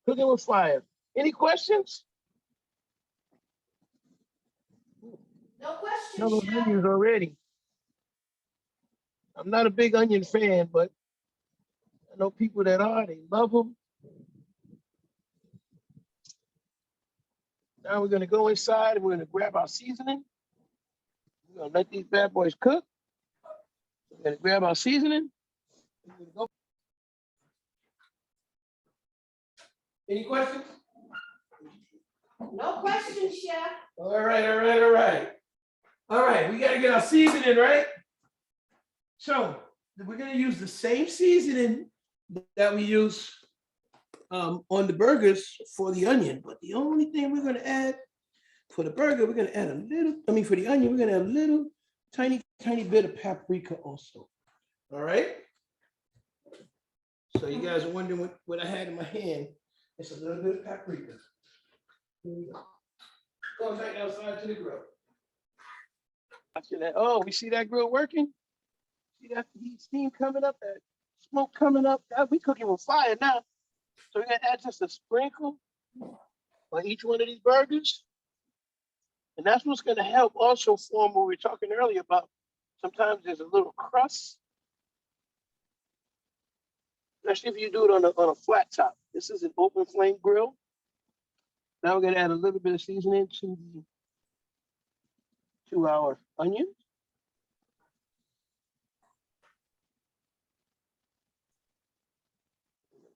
Cooking with fire. Any questions? No questions, No Chef. onions already. I'm not a big onion fan, but I know people that are. They love them. Now we're going to go inside and we're going to grab our seasoning. We're going to let these bad boys cook. We're going to grab our seasoning. We're going to go. Any questions? No question, chef. All right, all right, all right. All right, we gotta get our seasoning, right? So we're gonna use the same seasoning that we use on the burgers for the onion, but the only thing we're gonna add for the burger, we're gonna add a little, for the onion, we're gonna add a little tiny bit of paprika also. All right? So you guys are wondering what I had in my hand. It's a little bit of paprika. Here we go. Going back outside to the grill. Oh, we see that grill working? See that heat steam coming up, that smoke coming up? God, we cooking with fire now. So we're gonna add just a sprinkle on each one of these burgers. And that's what's gonna help also form what we were talking earlier about. Sometimes there's a little crust. Especially if you do it on a flat top. This is an open flame grill. Now we're gonna add a little bit of seasoning to our onions.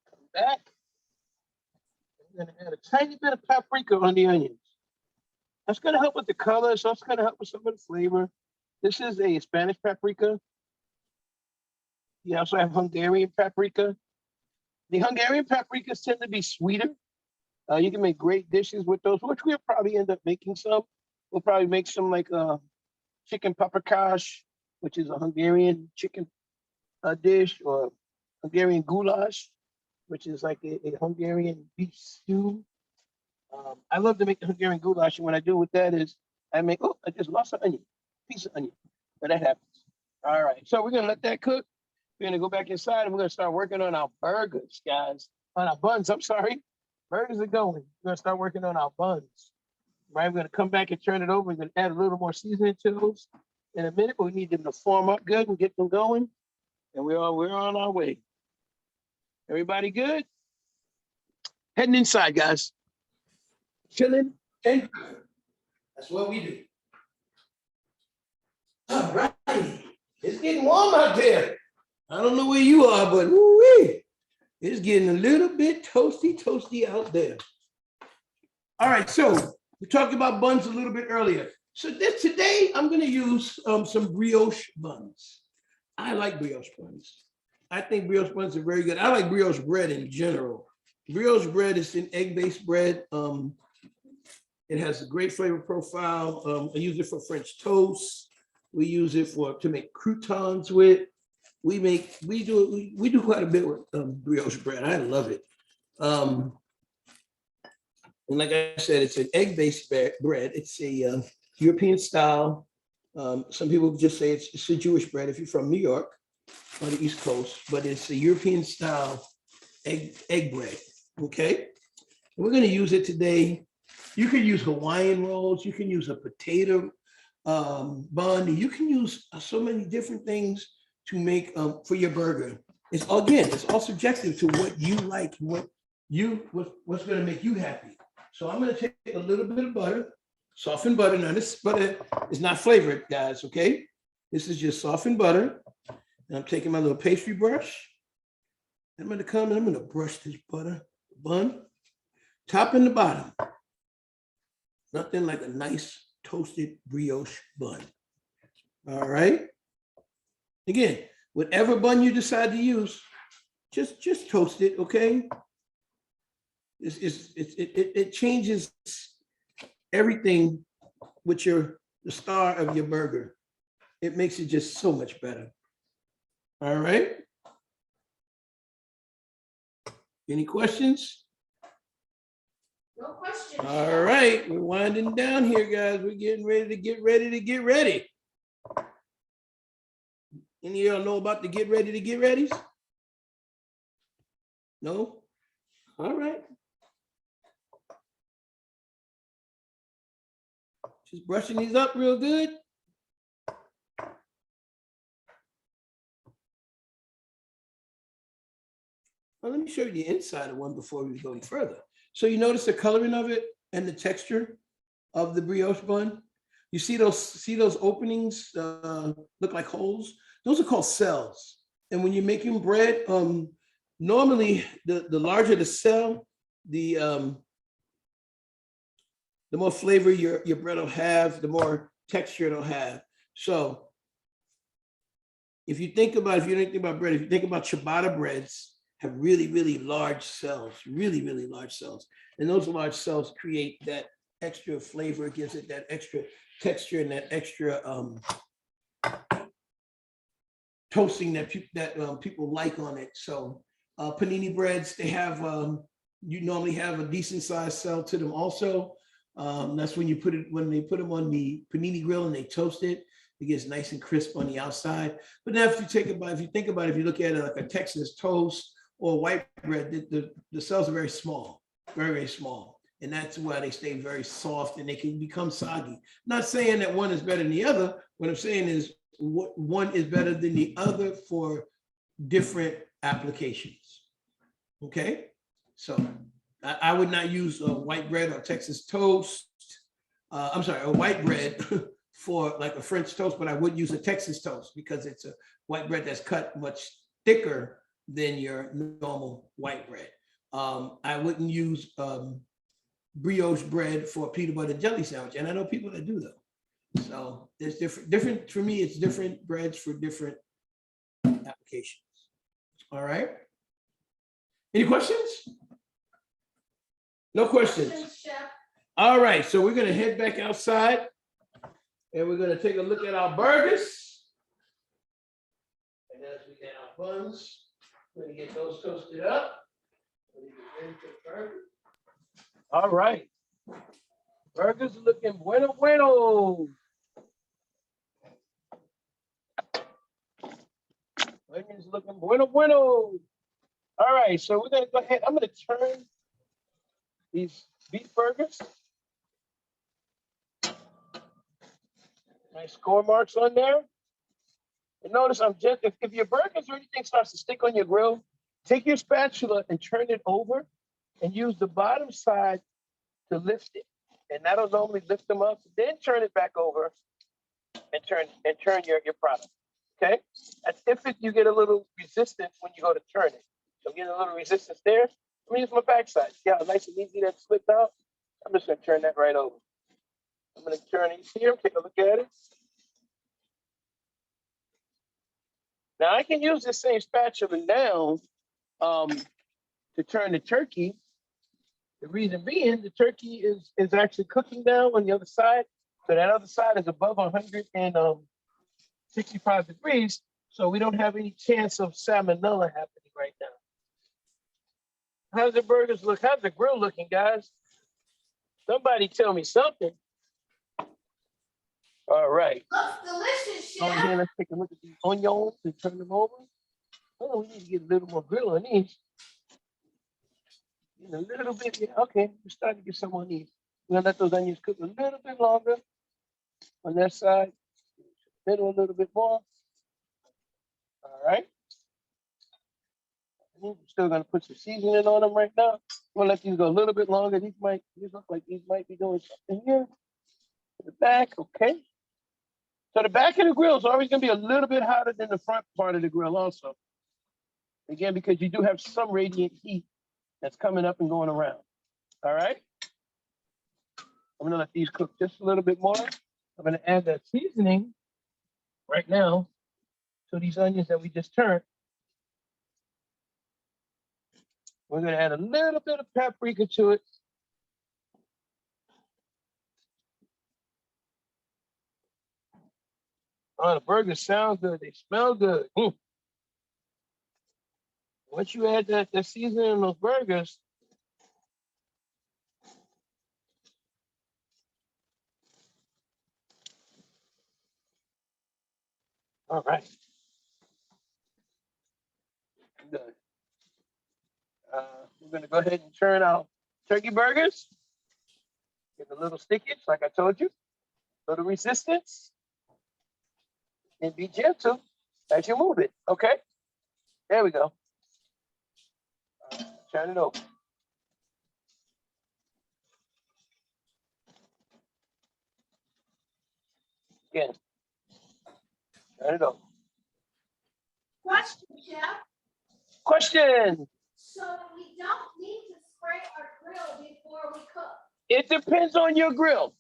Come back. I'm gonna add a tiny bit of paprika on the onions. That's gonna help with the color, so it's gonna help with some of the flavor. This is a Spanish paprika. You also have Hungarian paprika. The Hungarian paprikas tend to be sweeter. You can make great dishes with those, which we'll probably end up making some. We'll probably make some like chicken paprikash, which is a Hungarian chicken dish, or Hungarian goulash, which is like a Hungarian beef stew. I love to make the Hungarian goulash, and what I do with that is I just lost an onion, piece of onion, but that happens. All right, so we're gonna let that cook. We're gonna go back inside and we're gonna start working on our burgers, guys. On our buns, I'm sorry. Burgers are going. We're gonna start working on our buns. Right, we're gonna come back and turn it over. We're gonna add a little more seasoning to those in a minute, but we need them to form up good and get them going. And we're on our way. Everybody good? Heading inside, guys. Chilling and that's what we do. All right. It's getting warm out there. I don't know where you are, but woo-wee, it's getting a little bit toasty out there. All right, so we talked about buns a little bit earlier. So today I'm going to use some brioche buns. I like brioche buns. I think brioche buns are very good. I like brioche bread in general. Brioche bread is an egg-based bread. It has a great flavor profile. I use it for French toast. We use it to make croutons with. We do quite a bit with brioche bread. I love it. And like I said, it's an egg-based bread. It's a European style. Some people just say it's a Jewish bread if you're from New York on the East Coast, but it's a European style egg bread. Okay, and we're going to use it today. You can use Hawaiian rolls. You can use a potato bun. You can use so many different things to make for your burger. It's all subjective to what you like, what's going to make you happy. So I'm going to take a little bit of butter, softened butter. Now this butter is not flavored, guys. Okay, this is just softened butter. And I'm taking my little pastry brush. I'm going to come and I'm going to brush this butter bun, top and the bottom. Nothing like a nice toasted brioche bun. All right. Again, whatever bun you decide to use, just toast it, okay? It changes everything with the star of your burger. It makes it just so much better. All right. Any questions? No question. All right, we're winding down here, guys. We're getting ready to get ready. Any of y'all know about the get readies? No? All right. Just brushing these up real good. Well, let me show you the inside of one before we go any further. So you notice the coloring of it and the texture of the brioche bun? You see those openings look like holes? Those are called cells. And when you're making bread, normally the larger the cell, the the more flavor your bread will have, the more texture it'll have. So if you don't think about bread, if you think about ciabatta breads, have really, really large cells, really, really large cells. And those large cells create that extra flavor, gives it that extra texture and that extra toasting that people like on it. So panini breads, they have, you normally have a decent sized cell to them also. That's when they put them on the panini grill and they toast it. It gets nice and crisp on the outside. But now if you think about it, if you look at it like a Texas toast or white bread, the cells are very small, very, very small. And that's why they stay very soft and they can become soggy. Not saying that one is better than the other. What I'm saying is one is better than the other for different applications. Okay, so I would not use a white bread or Texas toast. I'm sorry, a white bread for like a French toast, but I would use a Texas toast because it's a white bread that's cut much thicker than your normal white bread. I wouldn't use brioche bread for a peanut butter and jelly sandwich, and I know people that do though. So there's different for me. It's different breads for different applications. All right. Any questions? No questions. Chef. All right, so we're gonna head back outside and we're gonna take a look at our burgers. And as we get our buns, we're gonna get those toasted up. All right. Burgers looking bueno, bueno. Onions looking bueno, bueno. All right, so we're gonna go ahead. I'm gonna turn these beef burgers. Nice score marks on there. And notice I'm just, if your burgers or anything starts to stick on your grill, take your spatula and turn it over and use the bottom side to lift it. And that'll normally lift them up. Then turn it back over and turn your product. Okay? That's if you get a little resistance when you go to turn it. So get a little resistance there. Let me use my backside. See how nice and easy that slipped out? I'm just gonna turn that right over. I'm gonna turn it here, take a look at it. Now I can use this same spatula now to turn the turkey. The reason being, the turkey is actually cooking now on the other side. So that other side is above 165 degrees. So we don't have any chance of salmonella happening right now. How's the burgers look? How's the grill looking, guys? Somebody tell me something. All right. Looks delicious, Go chef. ahead, let's take a look at these onions and turn them over. Oh, we need to get a little more grill on these. A little bit, yeah, okay, we're starting to get some on these. We're gonna let those onions cook a little bit longer on that side, middle a little bit more. All right. We're still gonna put some seasoning on them right now. We'll let these go a little bit longer. These look like these might be doing something here. To the back, okay. So the back of the grill is always gonna be a little bit hotter than the front part of the grill also. Again, because you do have some radiant heat that's coming up and going around. All right. I'm gonna let these cook just a little bit more. I'm gonna add that seasoning right now to these onions that we just turned. We're gonna add a little bit of paprika to it. Oh, the burgers sound good. They smell good. Once you add that seasoning in those burgers, all right. Good. We're gonna go ahead and turn our turkey burgers. Get a little stickage, like I told you. A little resistance. And be gentle as you move it, okay? There we go. Turn it over. Again. Turn it over. Question, chef. Question. So we don't need to spray our grill before we cook. It depends on your grill.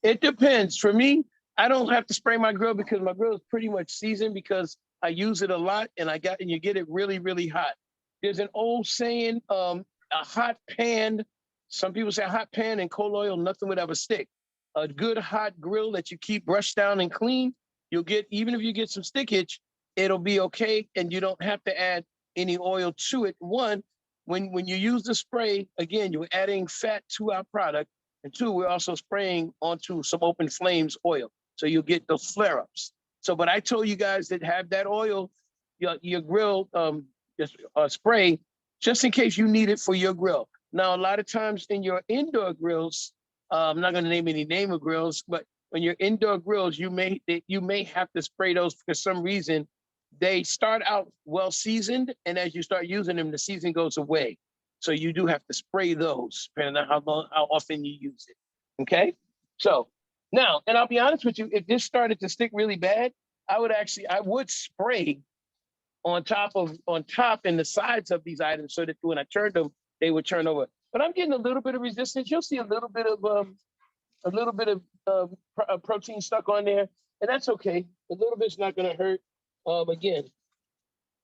It depends. For me, I don't have to spray my grill because my grill is pretty much seasoned because I use it a lot and you get it really, really hot. There's an old saying, a hot pan, some people say a hot pan and coal oil, nothing would ever stick. A good hot grill that you keep brushed down and clean, you'll get, even if you get some stickage, it'll be okay. And you don't have to add any oil to it. One, when you use the spray, again, you're adding fat to our product. And two, we're also spraying onto some open flames oil. So you'll get those flare-ups. So, but I told you guys that have that oil, your grill spray, just in case you need it for your grill. Now, a lot of times in your indoor grills, I'm not going to name any name of grills, but when you're indoor grills, you may have to spray those for some reason. They start out well seasoned, and as you start using them, the season goes away. So you do have to spray those, depending on how often you use it. Okay. So now, and I'll be honest with you, if this started to stick really bad, I would spray on top and the sides of these items so that when I turned them, they would turn over. But I'm getting a little bit of resistance. You'll see a little bit of protein stuck on there, and that's okay. A little bit's not going to hurt. Again,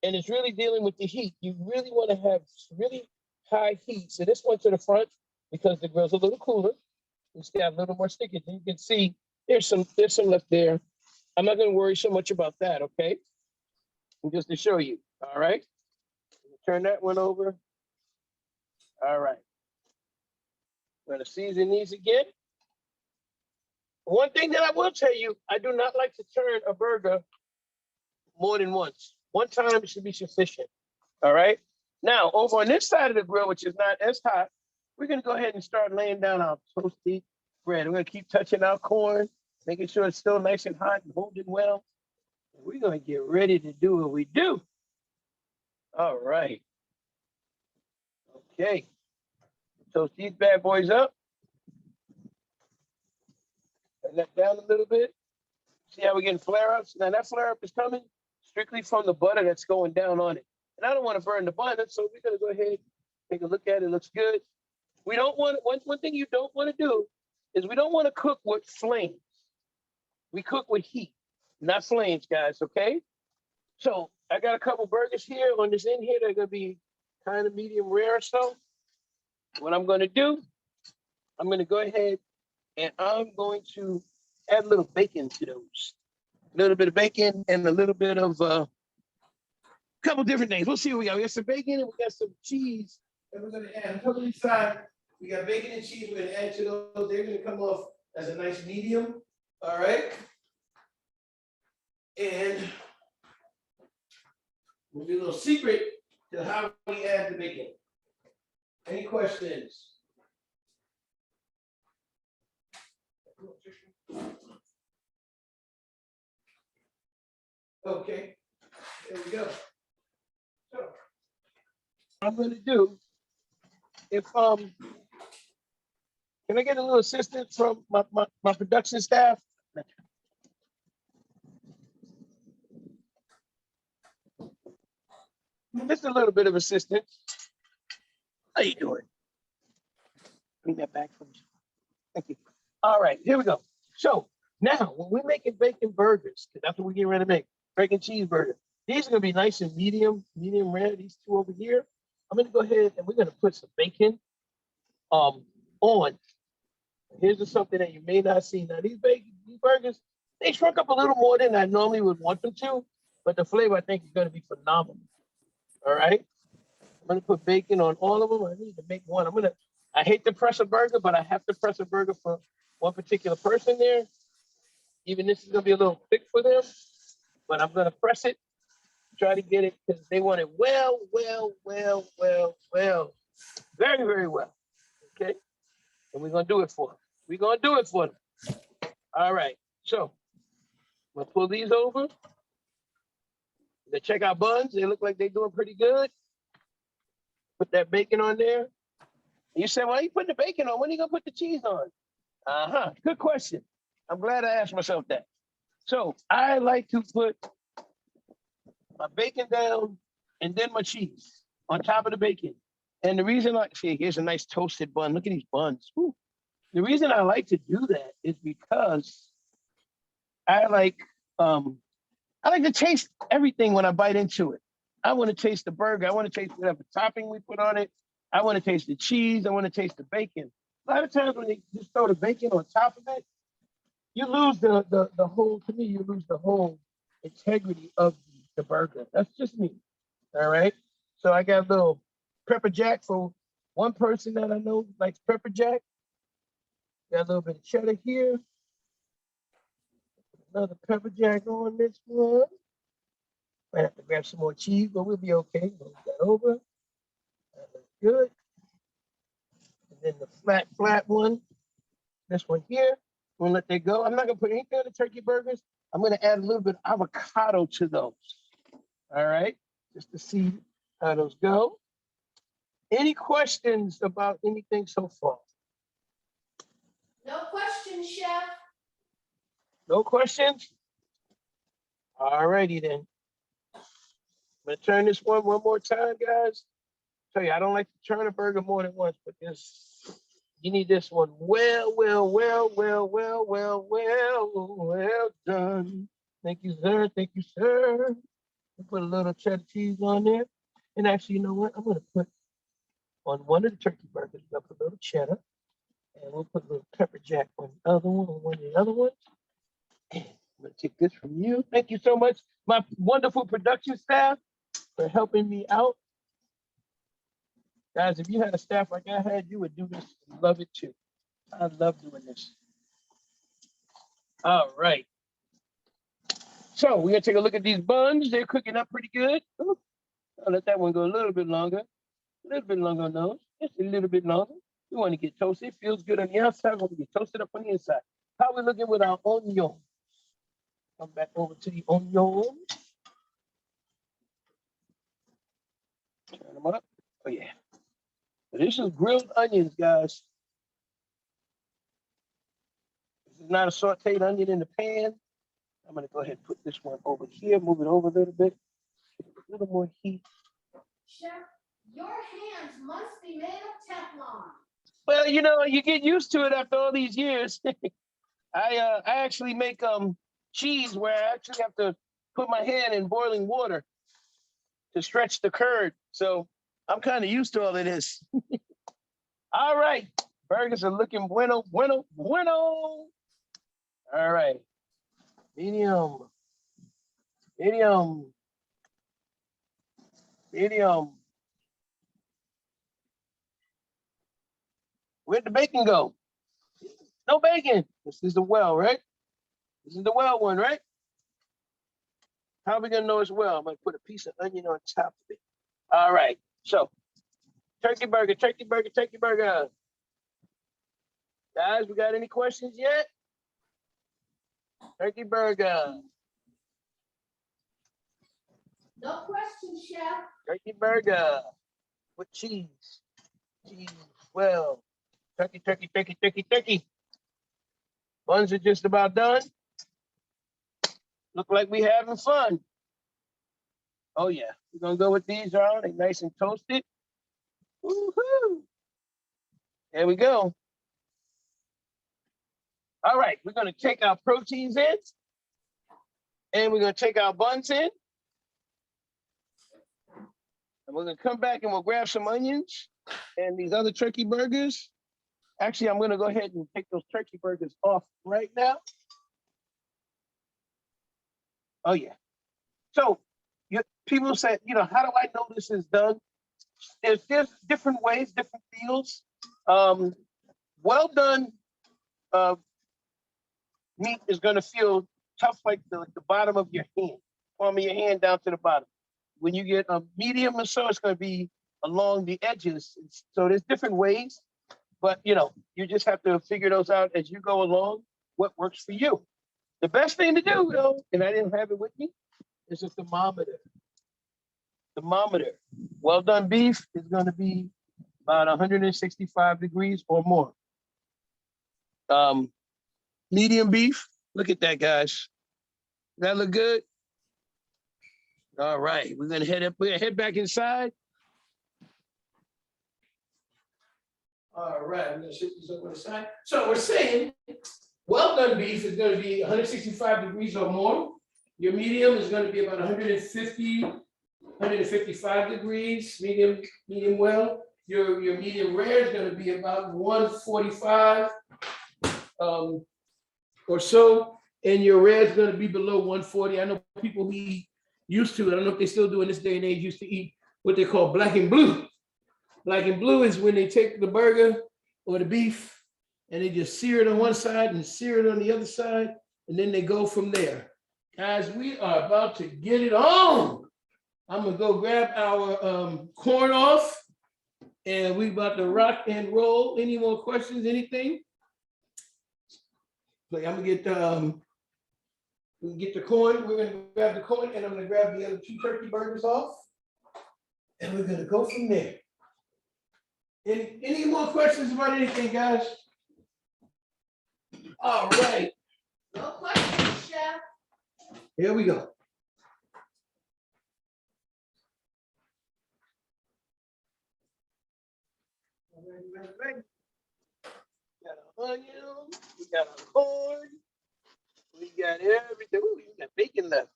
and it's really dealing with the heat. You really want to have really high heat. So this one to the front because the grill's a little cooler. It's got a little more sticky. You can see there's some left there. I'm not going to worry so much about that. Okay, and just to show you. All right, turn that one over. All right, we're going to season these again. One thing that I will tell you, I do not like to turn a burger more than once. One time should be sufficient. All right. Now, over on this side of the grill, which is not as hot, we're going to go ahead and start laying down our toasty bread. We're going to keep touching our corn, making sure it's still nice and hot and holding well. We're going to get ready to do what we do. All right. Okay. Toast these bad boys up. And that down a little bit. See how we're getting flare-ups? Now that flare-up is coming strictly from the butter that's going down on it. And I don't want to burn the butter, so we're going to go ahead, take a look at it. It looks good. We don't want, one thing you don't want to do is we don't want to cook with flames. We cook with heat, not flames, guys, okay? So I got a couple burgers here on this end here. They're going to be kind of medium rare or so. What I'm going to do, I'm going to go ahead and I'm going to add a little bacon to those. A little bit of bacon and a little bit of a couple different things. We'll see what we got. We got some bacon and we got some cheese. And we're going to add a couple of these side. We got bacon and cheese. We're going to add to those. They're going to come off as a nice medium. All right. And we'll do a little secret to how we add the bacon. Any questions? Okay, there we go. So what I'm going to do, can I get a little assistance from my production staff? Just a little bit of assistance. How you doing? Bring that back from you. Thank you. All right, here we go. So now when we're making bacon burgers, because that's what we're getting ready to make, bacon cheeseburger. These are gonna be nice and medium rare, these two over here. I'm gonna go ahead and we're gonna put some bacon on. Here's just something that you may not see. Now these burgers, they shrunk up a little more than I normally would want them to, but the flavor I think is gonna be phenomenal. All right. I'm gonna put bacon on all of them. I need to make one. I hate to press a burger, but I have to press a burger for one particular person there. Even this is gonna be a little thick for them, but I'm gonna press it, try to get it because they want it well. Very, very well. Okay. And we're gonna do it for them. We're gonna do it for them. All right. So I'm gonna pull these over. They check our buns. They look like they're doing pretty good. Put that bacon on there. You said, well, you putting the bacon on. When are you gonna put the cheese on? Good question. I'm glad I asked myself that. So I like to put my bacon down and then my cheese on top of the bacon. And the reason, see, here's a nice toasted bun. Look at these buns. Ooh, The reason I like to do that is because I like to taste everything when I bite into it. I want to taste the burger. I want to taste whatever topping we put on it. I want to taste the cheese. I want to taste the bacon. A lot of times when they just throw the bacon on top of it, you lose the whole, to me, you lose the whole integrity of the burger. That's just me. All right. So I got a little pepper jack for one person that I know likes pepper jack. Got a little bit of cheddar here. Another pepper jack on this one. I have to grab some more cheese, but we'll be okay. Move that over. That looks good. And then the flat one. This one here. We'll let that go. I'm not gonna put anything on the turkey burgers. I'm gonna add a little bit of avocado to those. All right, just to see how those go. Any questions about anything so far? No question, chef. No questions? All righty then. I'm gonna turn this one more time, guys. Tell you, I don't like to turn a burger more than once, but you need this one well done. Thank you, sir. Thank you, sir. We'll put a little cheddar cheese on there. And actually, you know what? I'm gonna put on one of the turkey burgers, we'll put a little cheddar. And we'll put a little pepper jack on the other one, on one of the other ones. And I'm gonna take this from you. Thank you so much, my wonderful production staff, for helping me out. Guys, if you had a staff like I had, you would do this. Love it too. I love doing this. All right. So we're gonna take a look at these buns. They're cooking up pretty good. Ooh, I'll let that one go a little bit longer. A little bit longer on those. Just a little bit longer. We want to get toasted. Feels good on the outside. We want to get toasted up on the inside. How we looking with our onion? Come back over to the onion. Turn them up. Oh yeah. So this is grilled onions, guys. This is not a sauteed onion in the pan. I'm gonna go ahead and put this one over here, move it over a little bit. A little more heat. Chef, your hands must be made of Teflon. Well, you know, you get used to it after all these years. I actually make cheese where I actually have to put my hand in boiling water to stretch the curd. So I'm kind of used to all of this. All right. Burgers are looking bueno. All right. Medium. Where'd the bacon go? No bacon. This is the well, right? This is the well one, right? How are we gonna know it's well? I'm gonna put a piece of onion on top of it. All right. So turkey burger. Guys, we got any questions yet? Turkey burger. No question, chef. Turkey burger with cheese. Cheese. Well, turkey. Buns are just about done. Look like we having fun. Oh yeah, we're gonna go with these on. They nice and toasted. Woohoo! There we go. All right, we're gonna take our proteins in, and we're gonna take our buns in, and we're gonna come back and we'll grab some onions and these other turkey burgers. Actually, I'm gonna go ahead and take those turkey burgers off right now. Oh yeah. So people say, you know, how do I know this is done? There's different ways, different feels. Well done meat is going to feel tough like the bottom of your hand, palm of your hand down to the bottom. When you get a medium or so, it's going to be along the edges. So there's different ways, but you know, you just have to figure those out as you go along, what works for you. The best thing to do, though, and I didn't have it with me, is a thermometer. Well done beef is going to be about 165 degrees or more. Medium beef, look at that, guys. That look good? All right, we're gonna head back inside. All right, I'm gonna set these up on the side. So we're saying, well done beef is gonna be 165 degrees or more. Your medium is gonna be about 150, 155 degrees, medium well. Your medium rare is gonna be about 145 or so, and your rare is gonna be below 140. I know people who eat used to, I don't know if they still do in this day and age, used to eat what they call black and blue. Black and blue is when they take the burger or the beef and they just sear it on one side and sear it on the other side, and then they go from there. Guys, we are about to get it on. I'm gonna go grab our corn off, and we about to rock and roll. Any more questions, anything? Like, I'm gonna get the corn, we're gonna grab the corn, and I'm gonna grab the other 2 turkey burgers off, and we're gonna go from there. Any more questions about anything, guys? All right, No questions, Chef. here we go. Right. We got our onion, we got our corn, we got everything. Ooh, you got bacon left.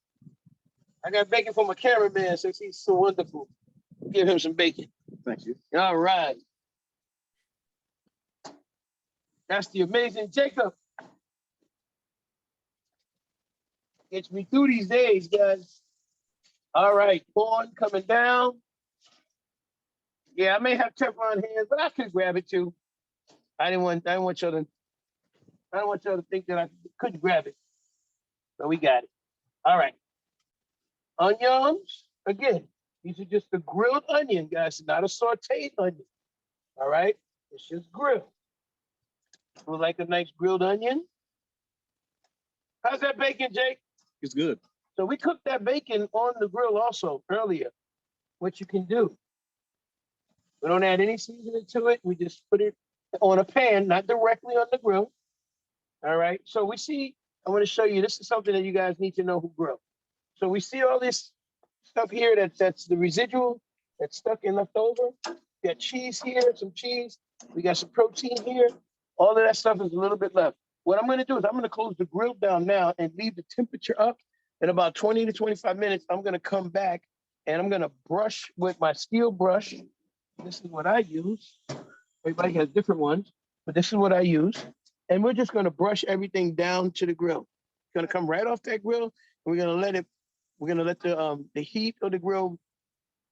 I got bacon for my cameraman since he's so wonderful. Give him some bacon. Thank you. All right. That's the amazing Jacob. Gets me through these days, guys. All right, corn coming down. Yeah, I may have Teflon hands, but I could grab it too. I don't want y'all to think that I couldn't grab it. So we got it. All right. Onions, again, these are just the grilled onion, guys, not a sauteed onion. All right, it's just grilled. We like a nice grilled onion. How's that bacon, Jake? It's good. So we cooked that bacon on the grill also earlier. What you can do, we don't add any seasoning to it. We just put it on a pan, not directly on the grill. All right. So we see, I want to show you, this is something that you guys need to know who grill. So we see all this stuff here that's the residual that's stuck and left over. We got cheese here, some cheese. We got some protein here. All of that stuff is a little bit left. What I'm going to do is I'm going to close the grill down now and leave the temperature up. In about 20 to 25 minutes, I'm going to come back and I'm going to brush with my steel brush. This is what I use. Everybody has different ones, but this is what I use. And we're just going to brush everything down to the grill. It's going to come right off that grill. And we're going to let the heat of the grill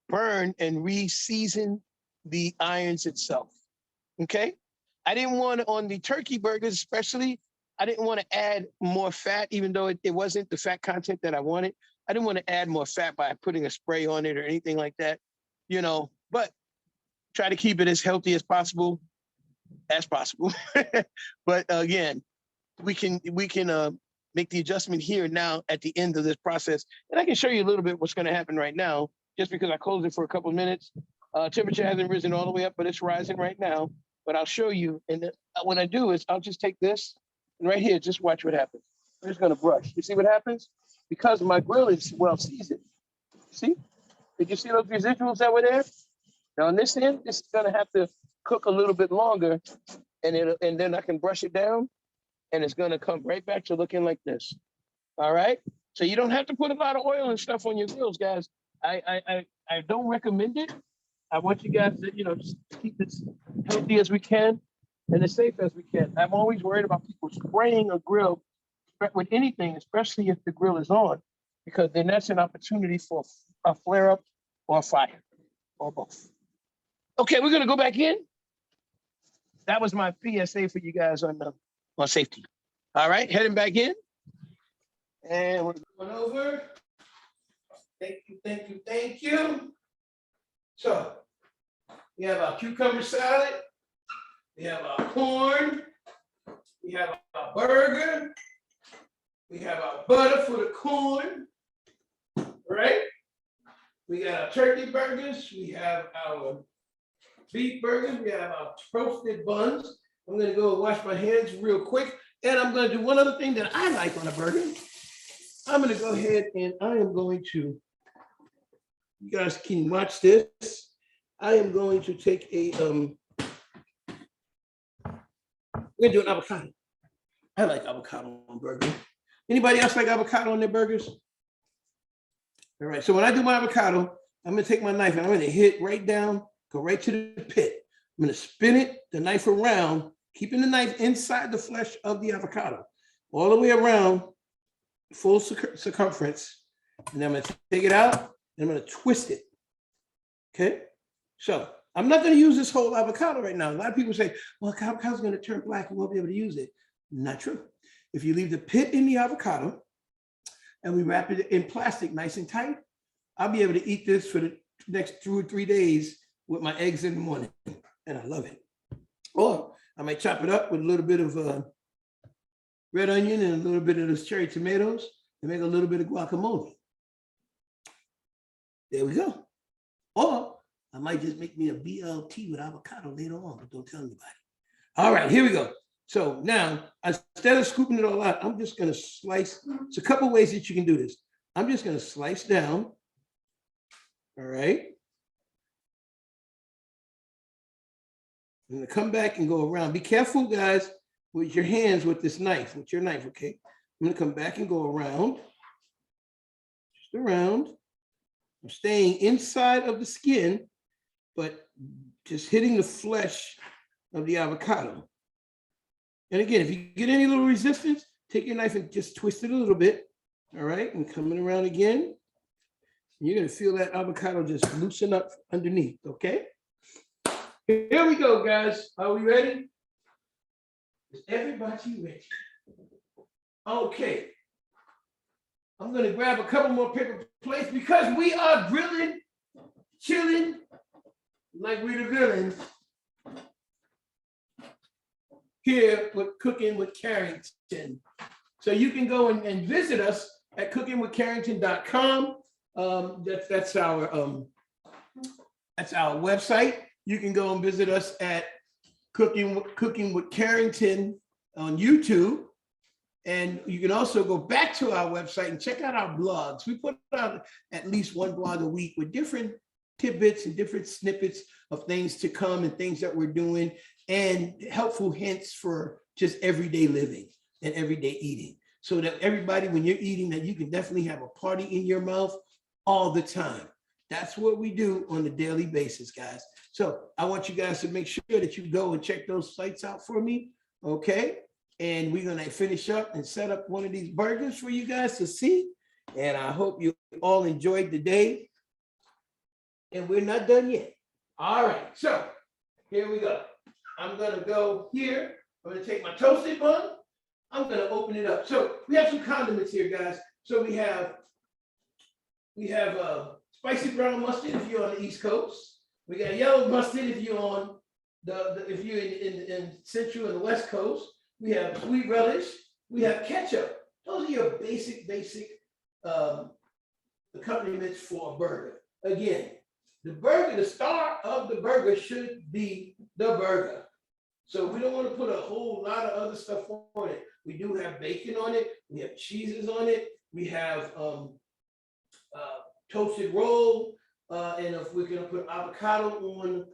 burn and re-season the irons itself. Okay? I didn't want to, on the turkey burgers especially, I didn't want to add more fat, even though it wasn't the fat content that I wanted. I didn't want to add more fat by putting a spray on it or anything like that, you know, but try to keep it as healthy as possible. But again, we can make the adjustment here now at the end of this process. And I can show you a little bit what's going to happen right now, just because I closed it for a couple of minutes. Temperature hasn't risen all the way up, but it's rising right now. But I'll show you. And what I do is I'll just take this and right here, just watch what happens. I'm just going to brush. You see what happens? Because my grill is well seasoned. See? Did you see those residuals that were there? Now on this end, this is going to have to cook a little bit longer, and then I can brush it down, and it's going to come right back to looking like this. All right? So you don't have to put a lot of oil and stuff on your grills, guys. I don't recommend it. I want you guys to, just keep this healthy as we can and as safe as we can. I'm always worried about people spraying a grill with anything, especially if the grill is on, because then that's an opportunity for a flare up or a fire or both. Okay, we're gonna go back in. That was my PSA for you guys on safety. All right, heading back in. And we're going over. Thank you. So we have our cucumber salad, we have our corn, we have our burger, we have our butter for the corn, right? We got our turkey burgers, we have our beef burgers, we have our toasted buns. I'm gonna go wash my hands real quick, and I'm gonna do one other thing that I like on a burger. I'm gonna go ahead and I am going to, you guys can watch this. I am going to take a We're gonna do an avocado. I like avocado on burger. Anybody else like avocado on their burgers? All right, so when I do my avocado, I'm gonna take my knife and I'm gonna hit right down, go right to the pit. I'm gonna spin it, the knife around, keeping the knife inside the flesh of the avocado, all the way around, full circumference. And then I'm gonna take it out and I'm gonna twist it. Okay, so I'm not gonna use this whole avocado right now. A lot of people say, well, avocado's gonna turn black, you won't be able to use it. Not true. If you leave the pit in the avocado and we wrap it in plastic nice and tight, I'll be able to eat this for the next 2 or 3 days with my eggs in the morning, and I love it. Or I might chop it up with a little bit of red onion and a little bit of those cherry tomatoes and make a little bit of guacamole. There we go. Or I might just make me a BLT with avocado later on, but don't tell anybody. All right, here we go. So now, instead of scooping it all out, I'm just gonna slice. It's a couple ways that you can do this. I'm just gonna slice down. All right. I'm gonna come back and go around. Be careful, guys, with your hands with this knife, with your knife, okay? I'm gonna come back and go around, just around. I'm staying inside of the skin, but just hitting the flesh of the avocado. And again, if you get any little resistance, take your knife and just twist it a little bit, all right? And coming around again. You're gonna feel that avocado just loosen up underneath, okay? Here we go, guys. Are we ready? Is everybody ready? Okay. I'm gonna grab a couple more paper plates because we are grilling, chilling, like we're the villains. Here with Cooking with Carrington. So you can go and visit us at cookingwithcarrington.com. That's our website. You can go and visit us at Cooking with Carrington on YouTube. And you can also go back to our website and check out our blogs. We put out at least one blog a week with different tidbits and different snippets of things to come and things that we're doing and helpful hints for just everyday living and everyday eating. So that everybody, when you're eating, that you can definitely have a party in your mouth all the time. That's what we do on a daily basis, guys. So I want you guys to make sure that you go and check those sites out for me, okay? And we're gonna finish up and set up one of these burgers for you guys to see. And I hope you all enjoyed the day. And we're not done yet. All right, so here we go. I'm gonna go here. I'm gonna take my toasted bun. I'm gonna open it up. So we have some condiments here, guys. So we have spicy brown mustard if you're on the East Coast. We got yellow mustard if you're on if you're in Central and the West Coast. We have sweet relish. We have ketchup. Those are your basic accompaniments for a burger. Again, the burger, the star of the burger should be the burger. So we don't want to put a whole lot of other stuff on it. We do have bacon on it. We have cheeses on it. We have toasted roll. And if we're going to put avocado on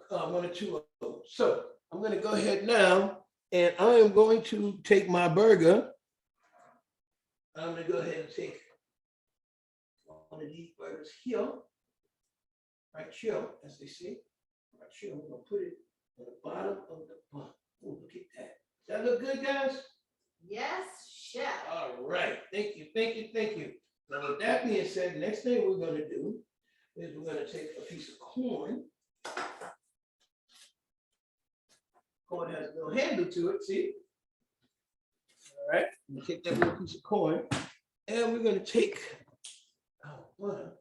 one or two of them. So I'm going to go ahead now. And I am going to take my burger. I'm going to go ahead and take one of these burgers here. Right here, as they say. Right here, we're going to put it on the bottom of the bun. Oh, look at that. Does that look good, guys? Yes, chef. All right. Thank you, thank you, thank you. Now, with that being said, the next thing we're going to do is we're going to take a piece of corn. Corn has a little handle to it, see? All right, I'm gonna take that little piece of corn and we're gonna take our butter.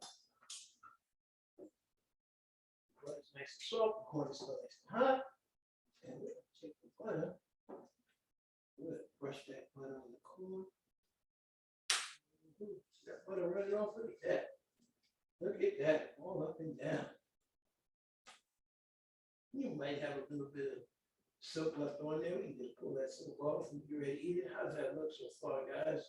Butter's nice and soft, the corn is still nice and hot. And we're gonna take the butter, we're gonna brush that butter on the corn. See that butter running off? Look at that. Look at that, all up and down. You might have a little bit of silk left on there. We can just pull that silk off and get ready to eat it. How does that look so far, guys?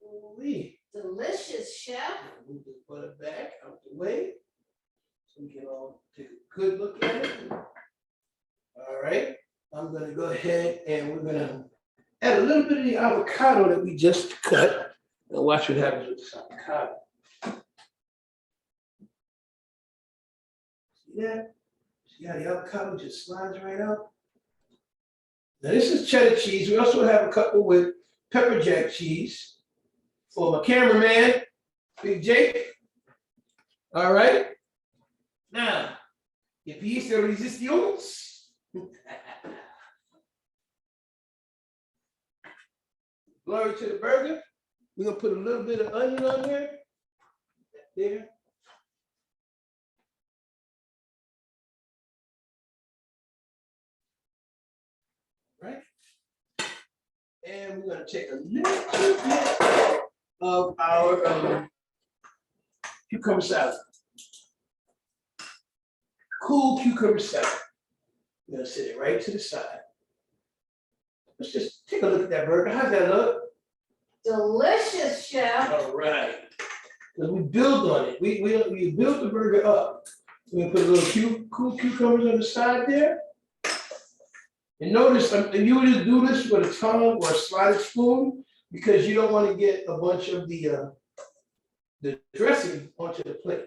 Holy. Delicious, chef. Move this butter back out the way so we can all take a good look at it. All right. I'm gonna go ahead and we're gonna add a little bit of the avocado that we just cut. And watch what happens with this avocado. See that? See how the avocado just slides right out? Now this is cheddar cheese. We also have a couple with pepper jack cheese for my cameraman, Big Jake. All right. Now, if piece de resistance. Glory to the burger. We're gonna put a little bit of onion on there. There. Right. And we're gonna take a little bit of our cucumber salad. Cool cucumber salad. We're gonna set it right to the side. Let's just take a look at that burger. How's that look? Delicious, chef. All right. Because we build on it. We build the burger up. We're gonna put a little cool cucumbers on the side there. And notice, you would just do this with a tongue or a slotted spoon because you don't want to get a bunch of the dressing onto the plate.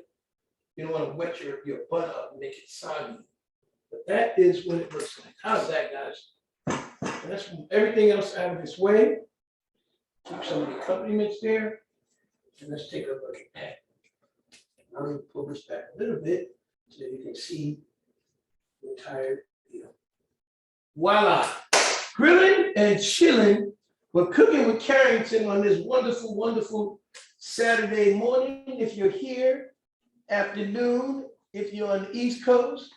You don't want to wet your butter up and make it soggy. But that is what it looks like. How's that, guys? And that's everything else out of this way. Keep some of the accompaniments there. And let's take a look at that. I'm going to pull this back a little bit so that you can see the entire deal. Voila! Grilling and chilling. We're cooking with Carrington on this wonderful, wonderful Saturday morning. If you're here, afternoon, if you're on the East Coast,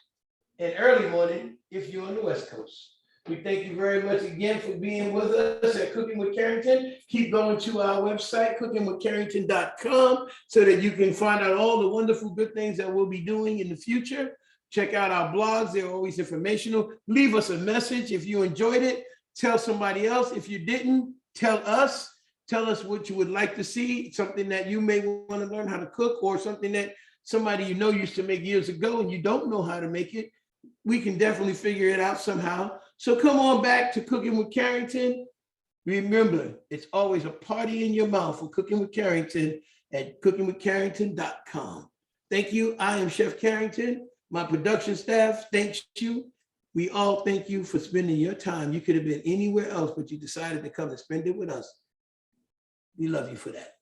and early morning, if you're on the West Coast. We thank you very much again for being with us at Cooking with Carrington. Keep going to our website, cookingwithcarrington.com, so that you can find out all the wonderful good things that we'll be doing in the future. Check out our blogs, they're always informational. Leave us a message if you enjoyed it. Tell somebody else. If you didn't, tell us. Tell us what you would like to see, something that you may want to learn how to cook, or something that somebody you know used to make years ago and you don't know how to make it. We can definitely figure it out somehow. So come on back to Cooking with Carrington. Remember, it's always a party in your mouth for Cooking with Carrington at cookingwithcarrington.com. Thank you. I am Chef Carrington. My production staff thanks you. We all thank you for spending your time. You could have been anywhere else, but you decided to come and spend it with us. We love you for that.